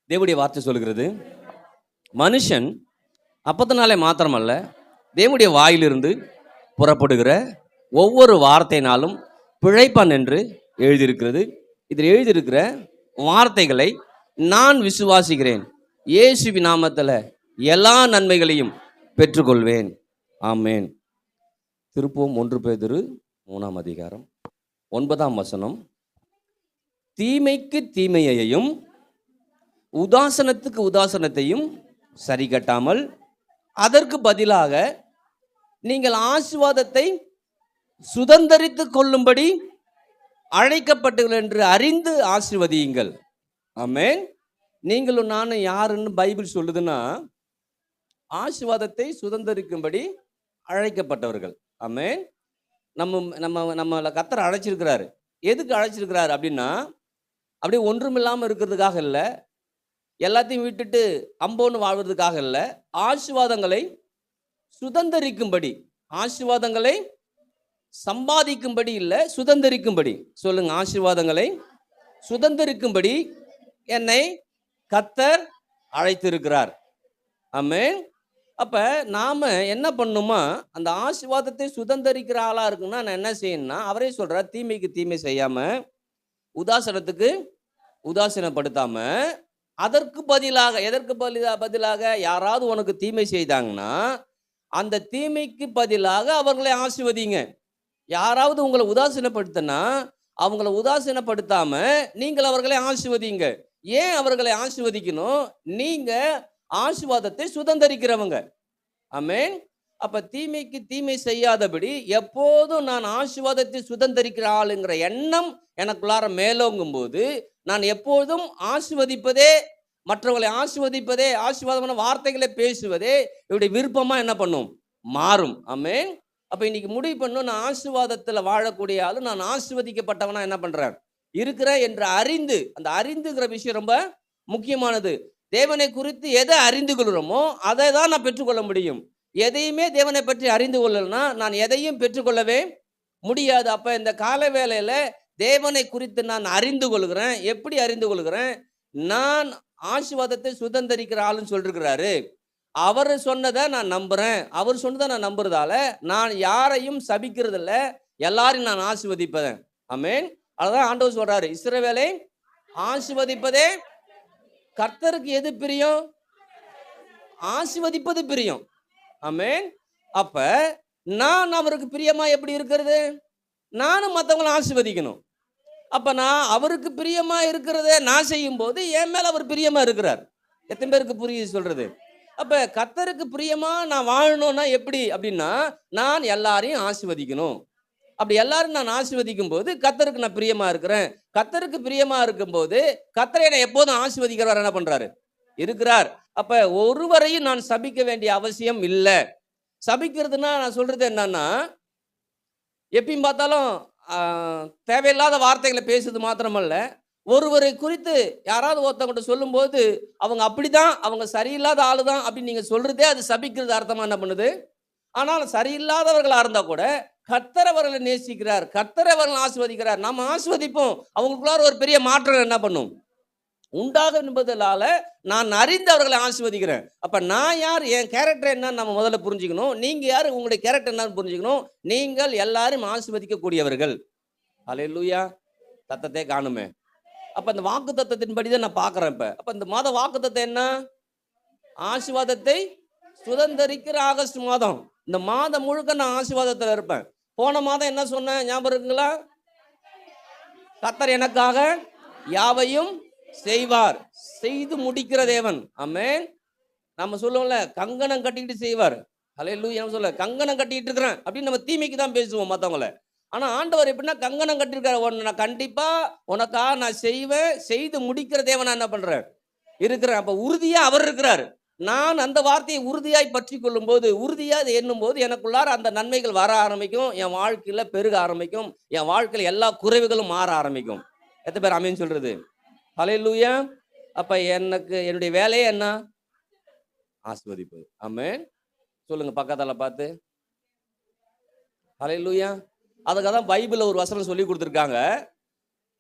தேவனுடைய வார்த்தை சொல்கிறது, மனுஷன் அப்பத்தினாலே மாத்திரமல்ல, தேவனுடைய வாயிலிருந்து புறப்படுகிற ஒவ்வொரு வார்த்தையினாலும் பிழைப்பான் என்று எழுதியிருக்கிறது. இதில் எழுதியிருக்கிற வார்த்தைகளை நான் விசுவாசிக்கிறேன். இயேசுவின் நாமத்தில் எல்லா நன்மைகளையும் பெற்றுக்கொள்வேன். ஆமேன். திருப்போம் 1 பேதுரு 3 அதிகாரம் 9 வசனம். தீமைக்கு தீமையையும் உதாசனத்துக்கு உதாசனத்தையும் சரி கட்டாமல் அதற்கு பதிலாக நீங்கள் ஆசீர்வாதத்தை சுதந்தரித்து கொள்ளும்படி அழைக்கப்பட்டீர்கள் என்று அறிந்து ஆசீர்வதியுங்கள். ஆமென். நீங்களும் நானும் யாருன்னு பைபிள் சொல்லுதுன்னா, ஆசீர்வாதத்தை சுதந்தரிக்கும்படி அழைக்கப்பட்டவர்கள். ஆமென். நம்மளை கர்த்தர் அழைச்சிருக்கிறாரு. எதுக்கு அழைச்சிருக்கிறாரு அப்படின்னா, அப்படியே ஒன்றுமில்லாமல் இருக்கிறதுக்காக இல்லை, எல்லாத்தையும் விட்டுட்டு அம்போன்னு வாழ்வதற்காக இல்லை, ஆசீர்வாதங்களை சுதந்தரிக்கும்படி, ஆசீர்வாதங்களை சம்பாதிக்கும்படி இல்லை, சுதந்தரிக்கும்படி. சொல்லுங்க, ஆசீர்வாதங்களை சுதந்தரிக்கும்படி என்னை கர்த்தர் அழைத்திருக்கிறார். ஆமென். அப்ப நாம என்ன பண்ணுமா, அந்த ஆசீர்வாதத்தை சுதந்தரிக்கிற ஆளா இருக்குன்னா நான் என்ன செய்யணும்னா, அவரே சொல்றார், தீமைக்கு தீமை செய்யாம, உதாசனத்துக்கு உதாசீனப்படுத்தாம, அதற்கு பதிலாக, எதற்கு பதிலாக யாராவது உனக்கு தீமை செய்தாங்கன்னா அந்த தீமைக்கு பதிலாக அவர்களை ஆசீர்வதிங்க. யாராவது உங்களை உதாசீனப்படுத்தினா அவங்களை உதாசீனப்படுத்தாம நீங்கள் அவர்களை ஆசீர்வதிங்க. ஏன் அவர்களை ஆசீர்வதிக்கணும்? நீங்க ஆசீர்வாதத்தை சுதந்தரிக்கிறவங்க. ஆமென். அப்ப தீமைக்கு தீமை செய்யாதபடி எப்போதும் நான் ஆசீர்வாதத்தை சுதந்தரிக்கிற ஆளுங்கிற எண்ணம் எனக்குள்ளார மேலோங்கும் போது, நான் எப்போதும் ஆசீர்வதிப்பதே, மற்றவர்களை ஆசீர்வதிப்பதே, ஆசீர்வாதமான வார்த்தைகளை பேசுவதே இவருடைய விருப்பமா என்ன பண்ணும்? மாறும். ஆமென். அப்ப இன்னைக்கு முடிவு பண்ணும், நான் ஆசீர்வாதத்துல வாழக்கூடிய ஆளு, நான் ஆசீர்வதிக்கப்பட்டவனா என்ன பண்றேன் இருக்கிறேன் என்று அறிந்து, அந்த அறிந்துங்கிற விஷயம் ரொம்ப முக்கியமானது. தேவனை குறித்து எதை அறிந்து கொள்கிறோமோ அதை தான் நான் பெற்றுக்கொள்ள முடியும். எதையுமே தேவனை பற்றி அறிந்து கொள்ளலன்னா நான் எதையும் பெற்றுக்கொள்ளவே முடியாது. அப்ப இந்த கால வேளையில தேவனை குறித்து நான் அறிந்து கொள்கிறேன். எப்படி அறிந்து கொள்கிறேன்? நான் ஆசீர்வாதத்தை சுதந்தரிக்கிற ஆளுன்னு சொல்லிருக்கிறாரு. அவர் சொன்னதை நான் நம்புறேன். அவர் சொன்னதை நான் நம்புறதால நான் யாரையும் சபிக்கிறது இல்லை, எல்லாரையும் நான் ஆசீர்வதிப்பேன். ஆமென். அதான் ஆண்டவர் சொல்றாரு, இஸ்ரவேலை ஆசீர்வதிப்பதே கர்த்தருக்கு எது பிரியம்? ஆசீர்வதிப்பது பிரியம். ஆமென். அப்ப நான் அவருக்கு பிரியமா எப்படி இருக்கிறது? நானும் மற்றவங்களை ஆசீர்வதிக்கணும். அப்ப நான் அவருக்கு பிரியமா இருக்கிறத நான் செய்யும் போது என் மேல அவர் பிரியமா இருக்கிறார். எத்தனை பேருக்கு புரியுது சொல்றது? அப்ப கர்த்தருக்கு பிரியமா நான் வாழணும்னா எப்படி அப்படின்னா, நான் எல்லாரையும் ஆசீர்வதிக்கணும். அப்படி எல்லாரும் நான் ஆசீர்வதிக்கும் போது கர்த்தருக்கு நான் பிரியமா இருக்கிறேன். கர்த்தருக்கு பிரியமா இருக்கும் போது கர்த்தரை என்னை எப்போதும் ஆசீர்வதிக்கிறவர் என்ன பண்றாரு? இருக்கிறார். அப்ப ஒருவரையும் நான் சபிக்க வேண்டிய அவசியம் இல்லை. சபிக்கிறதுனா நான் சொல்றது என்னன்னா, எப்பயும் பார்த்தாலும் தேவையில்லாத வார்த்தைகளை பேசுறது மாத்திரமல்ல, ஒருவரை குறித்து யாராவது ஒருத்தவங்கிட்ட சொல்லும்போது அவங்க அப்படிதான், அவங்க சரியில்லாத ஆளு தான் அப்படின்னு நீங்க சொல்றதே அது சபிக்கிறது அர்த்தமா என்ன பண்ணுது? ஆனால் சரியில்லாதவர்களா இருந்தா கூட கர்த்தர் அவர்களை நேசிக்கிறார், கர்த்தர் அவர்களை ஆசீர்வதிக்கிறார். நம்ம ஆசீர்வதிப்போம். அவங்களுக்குள்ளார ஒரு பெரிய மாற்றம் என்ன பண்ணும்? உண்டாக என்பதால நான் அறிந்து அவர்களை ஆசீர்வதிக்கிறேன். அப்ப நான் யார், என் கேரக்டர் என்னன்னு நம்ம முதல்ல புரிஞ்சுக்கணும். நீங்க யாரு, உங்களுடைய கேரக்டர் என்னன்னு புரிஞ்சுக்கணும். நீங்கள் எல்லாரும் ஆசீர்வதிக்க கூடியவர்கள். அல்லேலூயா. தத்தத்தை காணுமே. அப்ப இந்த வாக்கு தத்தத்தின்படி தான் நான் பார்க்கிறேன். அப்ப இந்த மாத வாக்கு தத்தம் என்ன? ஆசீர்வாதத்தை சுதந்தரிக்கிற ஆகஸ்ட் மாதம். இந்த மாதம் முழுக்க நான் ஆசீர்வாதத்தில் இருப்பேன். போன மாதம் என்ன சொன்னேன் ஞாபகம் இருக்குங்களா? கர்த்தர் எனக்காக யாவையும் செய்வார், செய்து முடிக்கிற தேவன். ஆமென். நம்ம சொல்லுவோம்ல, கங்கணம் கட்டிக்கிட்டு செய்வார். ஹல்லேலூயா. நம்ம சொல்ல கங்கணம் கட்டிட்டு இருக்கிறேன் அப்படின்னு நம்ம தீமைக்கு தான் பேசுவோம் மற்றவங்கள. ஆனா ஆண்டவர் எப்படின்னா, கங்கணம் கட்டிருக்காரு, நான் கண்டிப்பா உனக்காக நான் செய்வேன், செய்து முடிக்கிற தேவனா என்ன பண்றேன் இருக்கிறேன். அப்ப உறுதியா அவர் இருக்கிறார். நான் அந்த வார்த்தையை உறுதியாய் பற்றி கொள்ளும் போது, உறுதியா அதை எண்ணும் போது எனக்குள்ளார அந்த நன்மைகள் வர ஆரம்பிக்கும். என் வாழ்க்கையில பெருக ஆரம்பிக்கும். என் வாழ்க்கையில எல்லா குறைவுகளும் மாற ஆரம்பிக்கும். எத்தனை பேர் ஆமென் சொல்றது? ஹல்லேலூயா. அப்ப எனக்கு என்னுடைய வேலையே என்ன? ஆசீர்வதிப்பது. ஆமென். சொல்லுங்க பக்கத்தால பார்த்து. ஹல்லேலூயா. அதுக்காக தான் பைபிள்ல ஒரு வசனம் சொல்லி கொடுத்துருக்காங்க.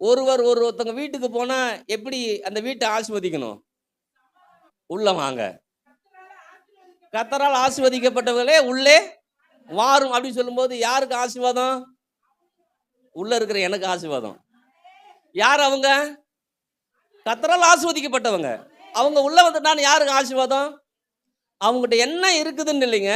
ஒருத்தவங்க வீட்டுக்கு போனா எப்படி அந்த வீட்டை ஆசீர்வதிக்கணும்? உள்ள வாங்க. கர்த்தரால் ஆசீர்வதிக்கப்பட்டவர்களே உள்ளே வாரும் அப்படின்னு சொல்லும்போது யாருக்கு ஆசீர்வாதம்? உள்ள இருக்கிற எனக்கு ஆசீர்வாதம். யார் அவங்க? கர்த்தரால் ஆசீர்வதிக்கப்பட்டவங்க. அவங்க உள்ள வந்துட்டான்னு யாருக்கு ஆசீர்வாதம்? அவங்ககிட்ட என்ன இருக்குதுன்னு இல்லைங்க.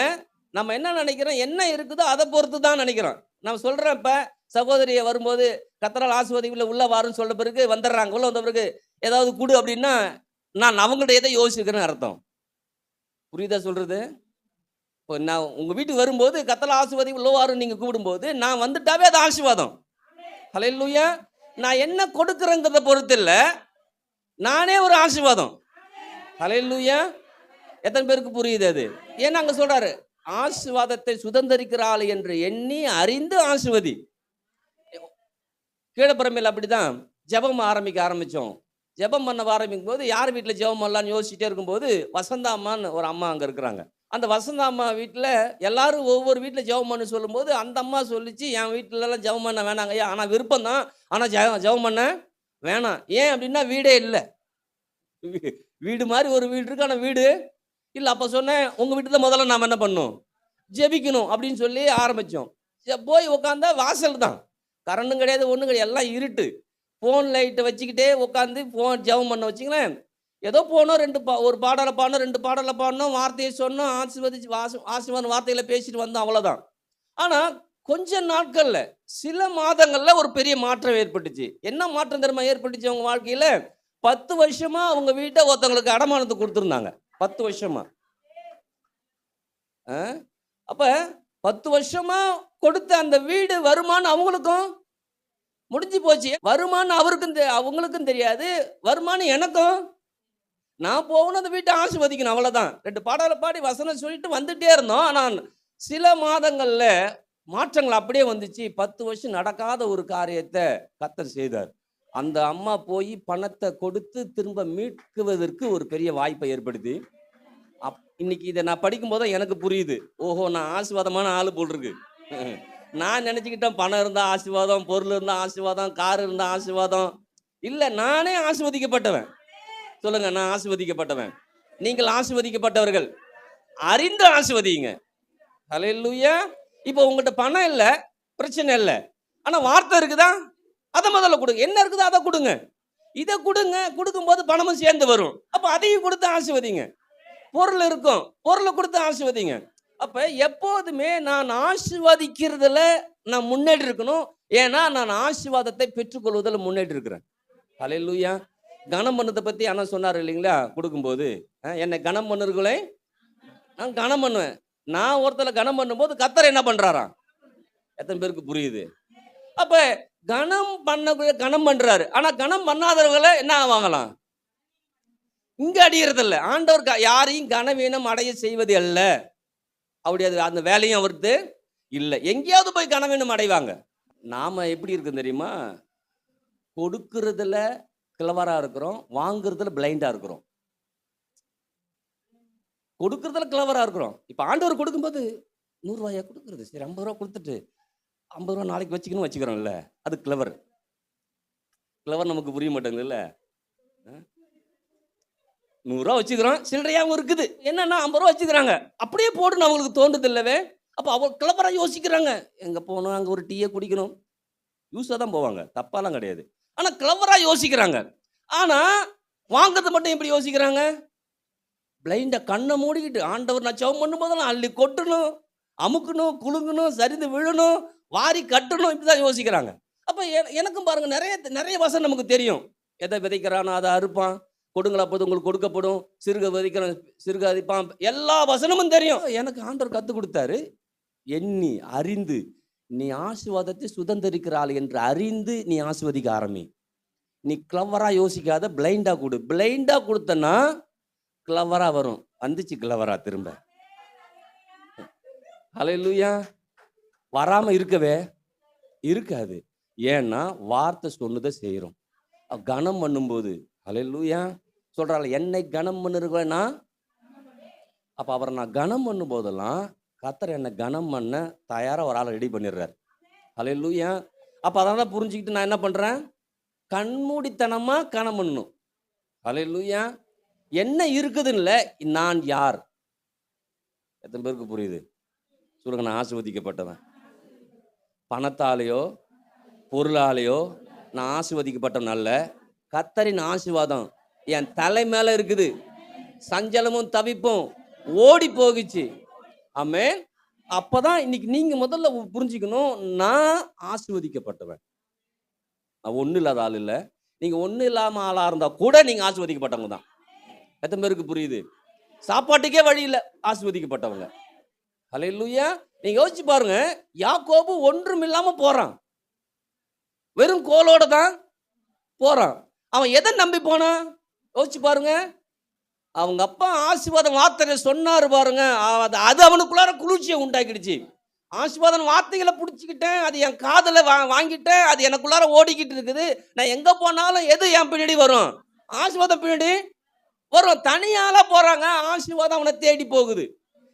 நம்ம என்ன நினைக்கிறோம்? என்ன இருக்குதோ அதை பொறுத்து தான் நினைக்கிறோம். நான் சொல்றேன், இப்ப சகோதரியை வரும்போது கர்த்தரால் ஆசீர்வதிக்கல உள்ள வாருன்னு சொல்ல பிறகு வந்துடுறாங்க. உள்ள வந்த பிறகு ஏதாவது குடு அப்படின்னா நான் அவங்கள்ட்ட எதை யோசிக்கிறேன்னு அர்த்தம். புரியுதா சொல்றது? இப்போ நான் உங்க வீட்டுக்கு வரும்போது கர்த்தரால் ஆசீர்வதி உள்ள வாருன்னு நீங்க கூப்பிடும்போது நான் வந்துட்டாவே அது ஆசீர்வாதம். ஹல்லேலூயா. நான் என்ன கொடுக்குறேங்கிறத பொறுத்து இல்லை, நானே ஒரு ஆசீர்வாதம். ஹல்லேலூயா. எத்தனை பேருக்கு புரியுது அது? ஏன்னா அங்க சொல்றாரு, ஆசீர்வாதத்தை சுதந்தரிக்கிறாள் என்று எண்ணி அறிந்து ஆசீர்வதி. கீழப்பரமையில் அப்படிதான் ஜெபம் ஆரம்பிச்சோம். ஜெபம் பண்ண ஆரம்பிக்கும் போது யார் வீட்டில் ஜெபம் பண்ணலான்னு யோசிச்சுட்டே இருக்கும்போது வசந்தா அம்மான்னு ஒரு அம்மா அங்கே இருக்கிறாங்க. அந்த வசந்தா அம்மா வீட்டில் எல்லாரும் ஒவ்வொரு வீட்டில் ஜெபம் பண்ண சொல்லும்போது அந்த அம்மா சொல்லிச்சு, என் வீட்டிலலாம் ஜெபம் பண்ண வேணாங்க ஐயா, ஆனால் விருப்பம் தான், ஆனால் ஜெபம் பண்ண வேணாம். ஏன் அப்படின்னா வீடே இல்லை. வீடு மாதிரி ஒரு வீடு இருக்கு, ஆனால் வீடு இல்லை. அப்போ சொன்னேன், உங்கள் வீட்டில் தான் முதல்ல நாம் என்ன பண்ணணும்? ஜெபிக்கணும் அப்படின்னு சொல்லி ஆரம்பித்தோம். போய் உட்காந்தா வாசல் தான், கரண்டும் கிடையாது, ஒன்றும் கிடையாது, எல்லாம் இருட்டு. ஃபோன் லைட்டை வச்சுக்கிட்டே உட்காந்து ஃபோன் ஜெபம் பண்ண வச்சுங்களேன். ஏதோ போனோம், ஒரு பாடலை பாடணும், 2 பாடலை பாடணும், வார்த்தையை சொன்னோம், ஆசீர்வதிச்சு ஆசீர்வாத வார்த்தையில் பேசிட்டு வந்தோம், அவ்வளோதான். ஆனால் கொஞ்ச நாட்களில், சில மாதங்களில் ஒரு பெரிய மாற்றம் ஏற்பட்டுச்சு. என்ன மாற்றம் தெரியுமா ஏற்பட்டுச்சு அவங்க வாழ்க்கையில்? 10 வருஷமா அவங்க வீட்டை ஒருத்தவங்களுக்கு அடமானத்துக்கு கொடுத்துருந்தாங்க. 10 வருஷமா. அப்போ 10 வருஷமா கொடுத்த அந்த வீடு வருமானம் அவங்களுக்கும் முடிஞ்சு போச்சு. வருமானம் அவங்களுக்கும் தெரியாது, வருமானம் எனக்கும். நான் போகணும், அந்த வீட்டை ஆசீர்வதிக்கணும், அவ்வளோதான். 2 பாடலை பாடி வசனம் சொல்லிட்டு வந்துட்டே இருந்தோம். ஆனால் சில மாதங்களில் மாற்றங்கள் அப்படியே வந்துச்சு. 10 வருஷம் நடக்காத ஒரு காரியத்தை கர்த்தர் செய்தார். அந்த அம்மா போய் பணத்தை கொடுத்து திரும்ப மீட்குவதற்கு ஒரு பெரிய வாய்ப்பை ஏற்படுத்தி, இன்னைக்கு இதை நான் படிக்கும்போது எனக்கு புரியுது, ஓஹோ நான் ஆசீர்வாதமான ஆளு போல் இருக்கு. நான் நினச்சிக்கிட்டேன் பணம் இருந்தால் ஆசீர்வாதம், பொருள் இருந்தால் ஆசீர்வாதம், கார் இருந்தால் ஆசீர்வாதம். இல்லை, நானே ஆசீர்வதிக்கப்பட்டவன். சொல்லுங்க, நான் ஆசீர்வதிக்கப்பட்டவன். நீங்கள் ஆசீர்வதிக்கப்பட்டவர்கள். அறிந்து ஆசீர்வதிங்க. ஹல்லேலூயா. இப்போ உங்கள்கிட்ட பணம் இல்லை, பிரச்சனை இல்லை, ஆனால் வார்த்தை இருக்குதா? அதை முதல்ல கொடுங்க. என்ன இருக்குதோ அதை கொடுங்க. இதை கொடுங்க. கொடுக்கும்போது பணமும் சேர்ந்து வரும். அப்போ அதையும் கொடுத்து ஆசீர்வதிங்க. பொருள் இருக்கும், பொருளை கொடுத்து ஆசீர்வதிங்க. அப்ப எப்போதுமே நான் ஆசீர்வதிக்கிறதுல நான் முன்னேறி இருக்கணும். ஏன்னா நான் ஆசீர்வாதத்தை பெற்றுக்கொள்வதில் முன்னேறி இருக்கிறேன். ஹல்லேலூயா. கனம் பண்ணதை பத்தி அண்ணா சொன்னார் இல்லைங்களா? கொடுக்கும்போது என்னை கனம் பண்ணுறீங்களே, நான் கனம் பண்ணுவேன். நான் ஒருத்தரை கனம் பண்ணும்போது கர்த்தர் என்ன பண்றாராம்? எத்தனை பேருக்கு புரியுது? அப்ப கனம் பண்றாரு. ஆனா கனம் பண்ணாதவர்களை என்ன ஆவாங்களாம்? இங்க அடிக்கிறது இல்லை. ஆண்டவர் யாரையும் கனவீனம் அடைய செய்வது அல்ல. அப்படி அந்த வேலையும் அவருக்கு இல்லை. எங்கேயாவது போய் கனவீனம் அடைவாங்க. நாம எப்படி இருக்கு தெரியுமா? கொடுக்கறதுல கிளவரா இருக்கிறோம், வாங்குறதுல பிளைண்டா இருக்கிறோம். கொடுக்கறதுல கிளவரா இருக்கிறோம். இப்ப ஆண்டவர் கொடுக்கும்போது 100 ரூபாயா கொடுக்குறது, சரி 50 ரூபா கொடுத்துட்டு 50 ரூபா நாளைக்கு வச்சுக்கிறோம்ல, அது கிளவர். நமக்கு புரிய மாட்டேங்குதுல்ல. 100 ரூபா வச்சுக்கிறோம், சில்லறையாகவும் இருக்குது. என்னன்னா 50 ரூபா வச்சுக்கிறாங்க, அப்படியே போடுன்னு அவங்களுக்கு தோன்றுது இல்லவே. அப்போ அவங்க கிளவராக யோசிக்கிறாங்க. எங்கே போகணும், அங்கே ஒரு டீயை குடிக்கணும், யூஸாக தான் போவாங்க, தப்பாலாம் கிடையாது. ஆனால் கிளவராக யோசிக்கிறாங்க. ஆனால் வாங்கிறது மட்டும் எப்படி யோசிக்கிறாங்க? பிளைண்டை கண்ணை மூடிக்கிட்டு ஆண்டவர் நான் ஜெபம் பண்ணும்போதெல்லாம் அள்ளி கொட்டணும், அமுக்கணும், குலுங்கணும், சரிந்து விழணும், வாரி கட்டணும், இப்படி தான் யோசிக்கிறாங்க. அப்போ எனக்கும் பாருங்க, நிறைய வசனம் நமக்கு தெரியும். எதை விதைக்கிறானோ அதை அறுப்பான், கொடுங்களா போது உங்களுக்கு கொடுக்கப்படும், சிறுக விதைக்கிறான் சிறுக அரிப்பான், எல்லா வசனமும் தெரியும். எனக்கு ஆண்டவர் கற்றுக் கொடுத்தாரு. எண்ணி அறிந்து நீ ஆசீர்வாதத்தை சுதந்திரிக்கிறாள் என்று அறிந்து நீ ஆசீர்வதிக்க ஆரம்பி. நீ கிளவரா யோசிக்காத, பிளைண்டா கொடு. பிளைண்டா கொடுத்தனா கிளவரா வரும். வந்துச்சு கிளவரா திரும்ப. ஹல்லேலூயா. வராம இருக்கவே இருக்காது. ஏன்னா வார்த்தை சொன்னதை செய்கிறோம். கனம் பண்ணும்போது ஹல்லேலூயா சொல்றாள், என்னை கனம் பண்ணுறேன்னா. அப்போ அவரை நான் கனம் பண்ணும் போதெல்லாம் கர்த்தர் என்னை கனம் பண்ண தயாராக ஒரு ஆளை ரெடி பண்ணிடுறாரு. ஹல்லேலூயா. அப்போ அதான் புரிஞ்சுக்கிட்டு நான் என்ன பண்ணுறேன்? கண்மூடித்தனமாக கனம் பண்ணணும். ஹல்லேலூயா. என்ன இருக்குதுன்னு நான் யார். எத்தனை பேருக்கு புரியுது சொல்லுங்க? நான் ஆசீர்வதிக்கப்பட்டவன். பணத்தாலேயோ பொருளாலேயோ நான் ஆசீர்வதிக்கப்பட்டவன் அல்ல. கர்த்தரின் ஆசீர்வாதம் என் தலை மேல இருக்குது. சஞ்சலமும் தவிப்பும் ஓடி போகுச்சு. ஆமென். அப்பதான் இன்னைக்கு நீங்க முதல்ல புரிஞ்சுக்கணும், நான் ஆசீர்வதிக்கப்பட்டவன். நான் ஒண்ணு இல்லாத ஆள் இல்ல. நீங்க ஒண்ணு இல்லாம ஆளா இருந்தா கூட நீங்க ஆசீர்வதிக்கப்பட்டவங்க தான். எத்தனை பேருக்கு புரியுது? சாப்பாட்டுக்கே வழி இல்ல, ஆசீர்வதிக்கப்பட்டவங்க. ஹல்லேலூயா. நீங்க யோசிச்சு பாருங்க, யாக்கோபு ஒன்றும் இல்லாம போறான், வெறும் கோலோட தான் போறான். அவன் எதை நம்பி போனான்? யோசிச்சு பாருங்க. அவங்க அப்பா ஆசீர்வாதம் வார்த்தையை சொன்னாரு பாருங்க, அது அவனுக்குள்ளார குளிர்ச்சியை உண்டாக்கிடுச்சு. ஆசீர்வாதம் வார்த்தைகளை பிடிச்சிக்கிட்டேன், அது என் காதல வாங்கிட்டேன், அது எனக்குள்ளார ஓடிக்கிட்டு இருக்குது. நான் எங்க போனாலும் எது என் பின்னாடி வரும்? ஆசீர்வாதம் பின்னாடி வரும். தனியால போறாங்க, ஆசீர்வாதம் அவனை தேடி போகுது.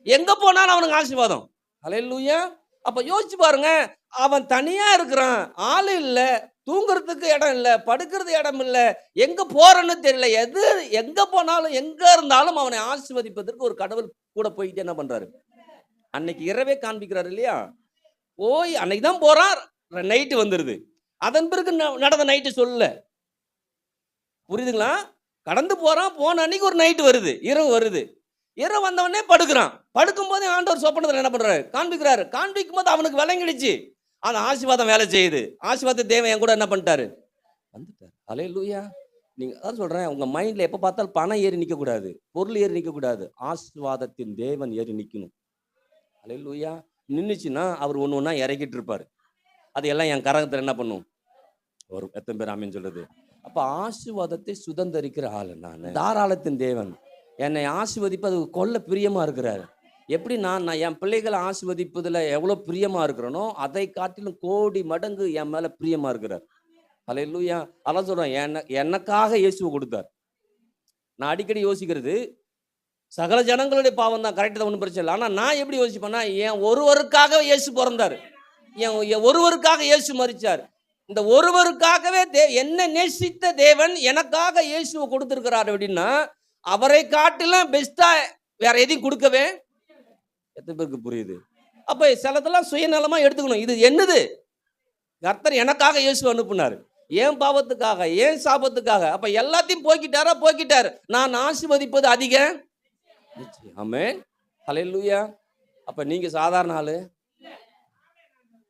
எங்க போனாலும் அவனுக்கு ஆசீர்வாதம். ஹல்லேலூயா. அப்ப யோசிச்சு பாருங்க, அவன் தனியா இருக்கிறான், ஆளு இல்ல, தூங்குறதுக்கு இடம் இல்ல, படுக்கிறது இடம் இல்ல, எங்க போறன்னு தெரியல. எங்க போனாலும் எங்க இருந்தாலும் அவனை ஆசீர்வதிப்பதற்கு ஒரு கடவுள் கூட போயிட்டு என்ன பண்றாரு? அன்னைக்கு இரவே காண்பிக்கிறாரு இல்லையா? போய் அன்னைக்கு தான் போறான், நைட்டு வந்துருது. அதன் பிறகு நடந்த நைட்டு சொல்லல. புரியுதுங்களா? கடந்து போறான், போன அன்னைக்கு ஒரு நைட்டு வருது, இரவு வருது. இரவு வந்தவனே படுக்கிறான். படுக்கும் போதே ஆண்டவர் சொப்பனத்தில் என்ன பண்றாரு? காண்பிக்கிறாரு. காண்பிக்கும் போது அவனுக்கு விளங்கிடுச்சு, அந்த ஆசீர்வாதம் வேலை செய்யுது. ஆசீர்வாத தேவன் என் கூட என்ன பண்ணிட்டாரு? வந்துட்டார். ஹல்லேலூயா. நீங்க அதான் சொல்றேன், உங்க மைண்ட்ல எப்ப பார்த்தாலும் பணம் ஏறி நிக்க கூடாது, பொருள் ஏறி நிக்க கூடாது, ஆசீர்வாதத்தின் தேவன் ஏறி நிக்கணும். ஹல்லேலூயா. நின்னுச்சுன்னா அவர் ஒண்ணு ஒண்ணா இறக்கிட்டு இருப்பாரு. அது எல்லாம் என் கரகத்துல என்ன பண்ணும்? ஒரு எத்தனை பேர் ஆமென் சொல்றது? அப்ப ஆசீர்வாதத்தை சுதந்தரிக்கிற ஆளு நான். தாராளத்தின் தேவன் என்னை ஆசீர்வதிப்பது கொல்ல பிரியமா இருக்கிறாரு. எப்படி நான் என் பிள்ளைகளை ஆசீர்வதிப்பதுல எவ்வளவு பிரியமா இருக்கிறனோ, அதை காட்டிலும் கோடி மடங்கு என் மேல பிரியமா இருக்கிறார். ஹல்லேலூயா. அதான் சொல்றேன், எனக்காக இயேசுவை கொடுத்தார். நான் அடிக்கடி யோசிக்கிறது, சகல ஜனங்களுடைய பாவம் தான், கரெக்ட் தான், ஒன்றும் பிரச்சனை இல்லை. ஆனால் நான் எப்படி யோசிப்பேன்னா, என் ஒருவருக்காக இயேசு பிறந்தார், என் ஒருவருக்காக இயேசு மரிச்சார். இந்த ஒருவருக்காகவே என்ன நேசித்த தேவன் எனக்காக இயேசுவை கொடுத்திருக்கிறார் அப்படின்னா, அவரை காட்டிலும் பெஸ்டா வேற எதையும் கொடுக்கவே எத்தனை பேருக்கு புரியுது? அப்ப சிலதெல்லாம் சுயநலமா எடுத்துக்கணும். இது என்னது? கர்த்தர் எனக்காக இயேசு அனுப்புனார், ஏன் பாவத்துக்காக, ஏன் சாபத்துக்காக. அப்ப எல்லாத்தையும் போக்கிட்டாரு. நான் ஆசீர்வதிப்பது அதிக. ஆமென். ஹல்லேலூயா. அப்ப நீங்க சாதாரண ஆளு.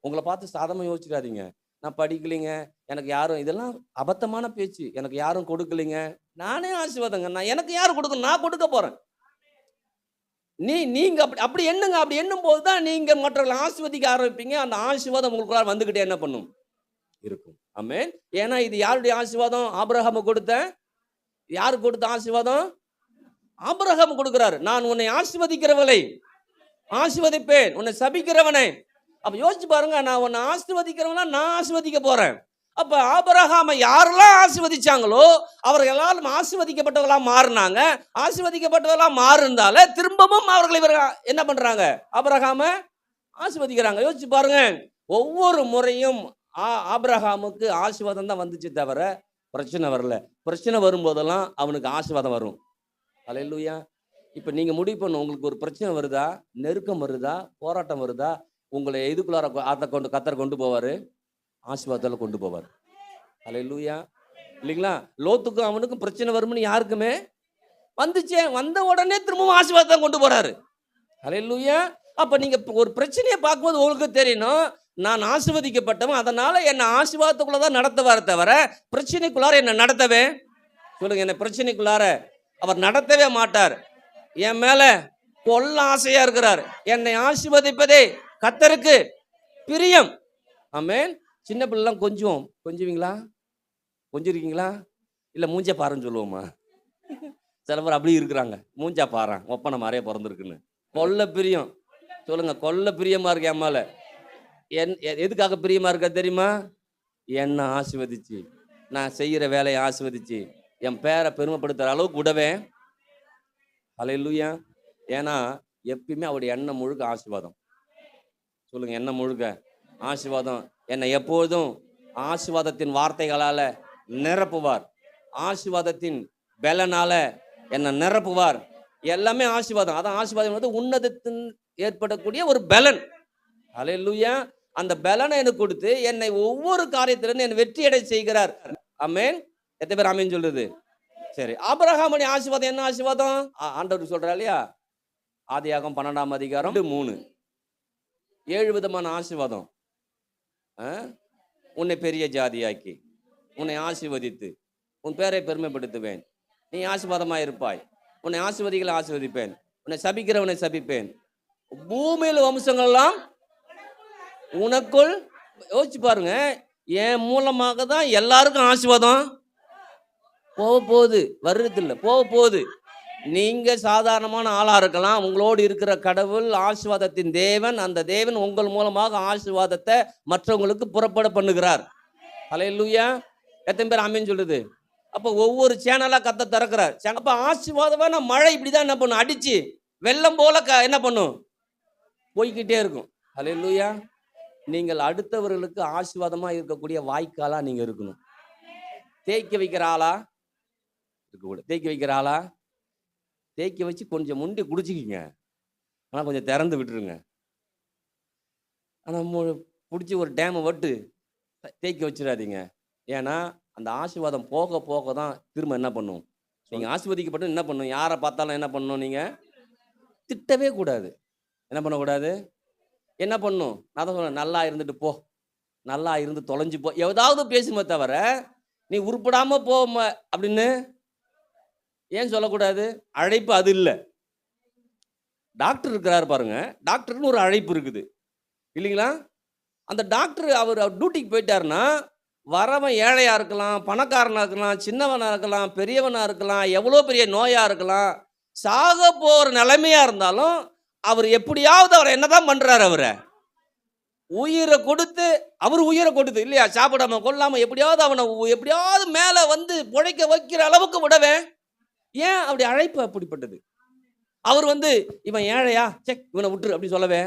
உங்களை பார்த்து சாதாரணமா யோசிச்சிடாதீங்க. நான் படிக்கலைங்க, எனக்கு யாரும், இதெல்லாம் அபத்தமான பேச்சு. எனக்கு யாரும் கொடுக்கலைங்க, நானே ஆசீர்வாதங்க, நான் எனக்கு யாரும் கொடுக்கணும், நான் கொடுக்க போறேன். நீங்க அப்படி எண்ணுங்க. அப்படி எண்ணும் போது தான் நீங்க மற்றவர்களை ஆசீர்வதிக்க ஆரம்பிப்பீங்க. அந்த ஆசீர்வாதம் உங்களுக்குள்ள வந்துகிட்டே என்ன பண்ணும்? இருக்கும். ஆமென். ஏன்னா இது யாருடைய ஆசீர்வாதம்? ஆபிரகாம் கொடுத்த. யாருக்கு கொடுத்த ஆசீர்வாதம்? ஆபிரகாம் கொடுக்கிறாரு. நான் உன்னை ஆசீர்வதிக்கிறவளை ஆசீர்வதிப்பேன், உன்னை சபிக்கிறவனை. அப்ப யோசிச்சு பாருங்க, நான் உன்னை ஆசீர்வதிக்கிறவனா நான் ஆசீர்வதிக்க போறேன். அப்ப ஆபிரகாமை யாரெல்லாம் ஆசீர்வதிச்சாங்களோ அவர்கள் எல்லாரும் ஆசீர்வதிக்கப்பட்டவர்களா மாறினாங்க. ஆசீர்வதிக்கப்பட்டவர்களா மாறினால திரும்பவும் அவர்கள் இவர்கள் என்ன பண்றாங்க? ஆபிரகாமை ஆசீர்வதிக்கிறாங்க. யோசிச்சு பாருங்க, ஒவ்வொரு முறையும் ஆபிரகாமுக்கு ஆசீர்வாதம் தான் வந்துச்சு தவிர பிரச்சனை வரல. பிரச்சனை வரும்போதெல்லாம் அவனுக்கு ஆசீர்வாதம் வரும். ஹல்லேலூயா. இப்ப நீங்க முடிவு பண்ணணும், உங்களுக்கு ஒரு பிரச்சனை வருதா, நெருக்கம் வருதா, போராட்டம் வருதா, உங்களை எதுக்குள்ளார அதை கொண்டு கத்தர் கொண்டு போவாரு? ஆசீர்வாதத்தில் கொண்டு போவார். ஹல்லேலூயா. இல்லைங்களா? லோத்துக்கும் அவனுக்கும் பிரச்சனை வரும்னு யாருக்குமே வந்துச்சே, வந்த உடனே திரும்பவும் ஆசீர்வாதத்தை கொண்டு போறாரு. ஹல்லேலூயா. அப்ப நீங்க ஒரு பிரச்சனையை பார்க்கும்போது உங்களுக்கு தெரியணும், நான் ஆசீர்வதிக்கப்பட்டவன், அதனால என்ன ஆசீர்வாதத்துக்குள்ளதான் நடத்துவார தவிர பிரச்சனைக்குள்ளார என்ன நடத்தவே சொல்லுங்க, என்ன பிரச்சனைக்குள்ளார அவர் நடத்தவே மாட்டார். என் மேல கொல்ல ஆசையா இருக்கிறார். என்னை ஆசீர்வதிப்பதே கர்த்தருக்கு பிரியம். ஆமென். சின்ன பிள்ளைலாம் கொஞ்சுவீங்களா? கொஞ்சிருக்கீங்களா? இல்ல மூஞ்ச பாருன்னு சொல்லுவோமா? சில பேர் அப்படி இருக்கிறாங்க, மூஞ்சா பாறான், ஒப்பனை மாதிரியே பிறந்திருக்குன்னு. கொல்ல பிரியம். சொல்லுங்க, கொல்ல பிரியமா இருக்கு என் மேல. எதுக்காக பிரியமா இருக்க தெரியுமா? என்ன ஆசீர்வதிச்சு, நான் செய்யற வேலையை ஆசீர்வதிச்சு, என் பேரை பெருமைப்படுத்துற அளவுக்கு விடவே. ஹல்லேலூயா. ஏன்னா எப்பயுமே அவருடைய எண்ணம் முழுக்க ஆசீர்வாதம். சொல்லுங்க, எண்ணம் முழுக்க ஆசீர்வாதம். என்னை எப்போதும் ஆசீர்வாதத்தின் வார்த்தைகளால நிரப்புவார். ஆசீர்வாதத்தின் பலனால என்ன நிரப்புவார். எல்லாமே ஆசீர்வாதம். அதான் ஆசீர்வாதம் வந்து உன்னதத்தின் ஏற்படக்கூடிய ஒரு பலன். ஹல்லேலூயா. அந்த பலனை எனக்கு கொடுத்து என்னை ஒவ்வொரு காரியத்திலிருந்து என்னை வெற்றி அடை செய்கிறார். ஆமென். எத்தனை பேர் ஆமென் சொல்றது? சரி, ஆபிரகாமுடைய ஆசீர்வாதம் என்ன ஆசீர்வாதம்? ஆண்டவர் சொல்றார் இல்லையா, ஆதியாகமம் 12ஆம் அதிகாரம் 3 7 விதமான ஆசீர்வாதம். உன்னை பெரிய ஜாதியாக்கி, உன்னை ஆசீர்வதித்து, உன் பேரை பெருமைப்படுத்துவேன், நீ ஆசீர்வாதமாய் இருப்பாய், உன்னை ஆசீர்வதிகளை ஆசீர்வதிப்பேன், உன்னை சபிக்கிறவனை சபிப்பேன், பூமியில் வம்சங்கள் எல்லாம் உனக்குள். யோசிச்சு பாருங்க, என் மூலமாக தான் எல்லாருக்கும் ஆசீர்வாதம் போக போகுது. வர்றது இல்லை, போக போகுது. நீங்க சாதாரணமான ஆளா இருக்கலாம், உங்களோடு இருக்கிற கடவுள் ஆசீர்வாதத்தின் தேவன், அந்த தேவன் உங்கள் மூலமாக ஆசீர்வாதத்தை மற்றவங்களுக்கு புறப்பட பண்ணுகிறார். ஹல்லேலூயா. எத்தனை பேர் ஆமென் சொல்லுது? அப்போ ஒவ்வொரு சேனலா கத்த திறக்கிறார். அப்ப ஆசீர்வாதமான மழை இப்படிதான் என்ன பண்ணும், அடிச்சு வெள்ளம் போல என்ன பண்ணும், போய்கிட்டே இருக்கும். ஹல்லேலூயா. நீங்கள் அடுத்தவர்களுக்கு ஆசீர்வாதமா இருக்கக்கூடிய வாய்க்காலா நீங்க இருக்கணும். தேய்க்க வைக்கிற ஆளா இருக்கக்கூடாது. தேய்க்க வைக்கிற ஆளா தேய்க்க வச்சு கொஞ்சம் முண்டி குடிச்சிக்கிங்க, ஆனால் கொஞ்சம் திறந்து விட்டுருங்க. ஆனால் பிடிச்சி ஒரு டேமை வட்டு தேய்க்க வச்சிடாதீங்க. ஏன்னா அந்த ஆசீர்வாதம் போக போக தான் திரும்ப என்ன பண்ணும், நீங்கள் ஆசீர்வதிக்கப்பட்டு என்ன பண்ணும், யாரை பார்த்தாலும் என்ன பண்ணணும், நீங்கள் திட்டவே கூடாது. என்ன பண்ணக்கூடாது, என்ன பண்ணும், நான் தான் சொன்னேன், நல்லா இருந்துட்டு போ, நல்லா இருந்து தொலைஞ்சு போ, ஏதாவது பேசுமே தவிர நீ உருப்படாமல் போ அப்படின்னு ஏன் சொல்லக்கூடாது? அழைப்பு அது இல்லை. டாக்டர் இருக்கிறாரு பாருங்க, டாக்டர்னு ஒரு அழைப்பு இருக்குது இல்லைங்களா? அந்த டாக்டர் அவர் டியூட்டிக்கு போயிட்டாருன்னா, வரவன் ஏழையா இருக்கலாம், பணக்காரனா இருக்கலாம், சின்னவனா இருக்கலாம், பெரியவனா இருக்கலாம், எவ்வளோ பெரிய நோயா இருக்கலாம், சாக போற நிலைமையா இருந்தாலும் அவர் எப்படியாவது அவரை என்னதான் பண்றாரு, அவரை உயிரை கொடுத்து, அவர் உயிரை கொடுத்து இல்லையா, சாப்பிடாம கொள்ளாம எப்படியாவது அவனை எப்படியாவது மேல வந்து பிழைக்க வைக்கிற அளவுக்கு விடவேன். ஏன் அப்படி அழைப்பு அப்படிப்பட்டது. அவர் வந்து இவன் ஏழையா, செக் இவனை விட்டுரு அப்படி சொல்லவே,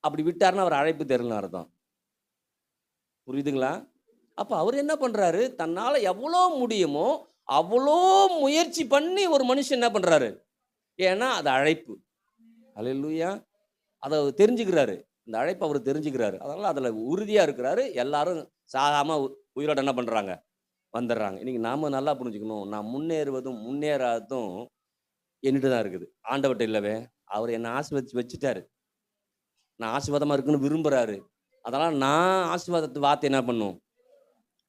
அப்படி விட்டாருன்னா அவர் அழைப்பு தெரியல அர்த்தம். புரியுதுங்களா? அப்ப அவர் என்ன பண்றாரு, தன்னால எவ்வளோ முடியுமோ அவ்வளோ முயற்சி பண்ணி ஒரு மனுஷன் என்ன பண்றாரு, ஏன்னா அது அழைப்பு. ஹல்லேலூயா. அதை தெரிஞ்சுக்கிறாரு, இந்த அழைப்பு அவர் தெரிஞ்சுக்கிறாரு, அதனால அதுல உறுதியா இருக்கிறாரு. எல்லாரும் சாகாம உயிரோட என்ன பண்றாங்க, வந்துடுறாங்க. இன்னைக்கு நாம நல்லா புரிஞ்சுக்கணும், நான் முன்னேறுவதும் முன்னேறாதும் என்கிட்ட தான் இருக்குது, ஆண்டவர்கிட்ட இல்லவே. அவர் என்னை ஆசீர்வதிச்சு வச்சுட்டாரு, நான் ஆசீர்வாதமா இருக்குன்னு விரும்புறாரு. அதனால நான் ஆசீர்வாதத்து வார்த்தை என்ன பண்ணும்,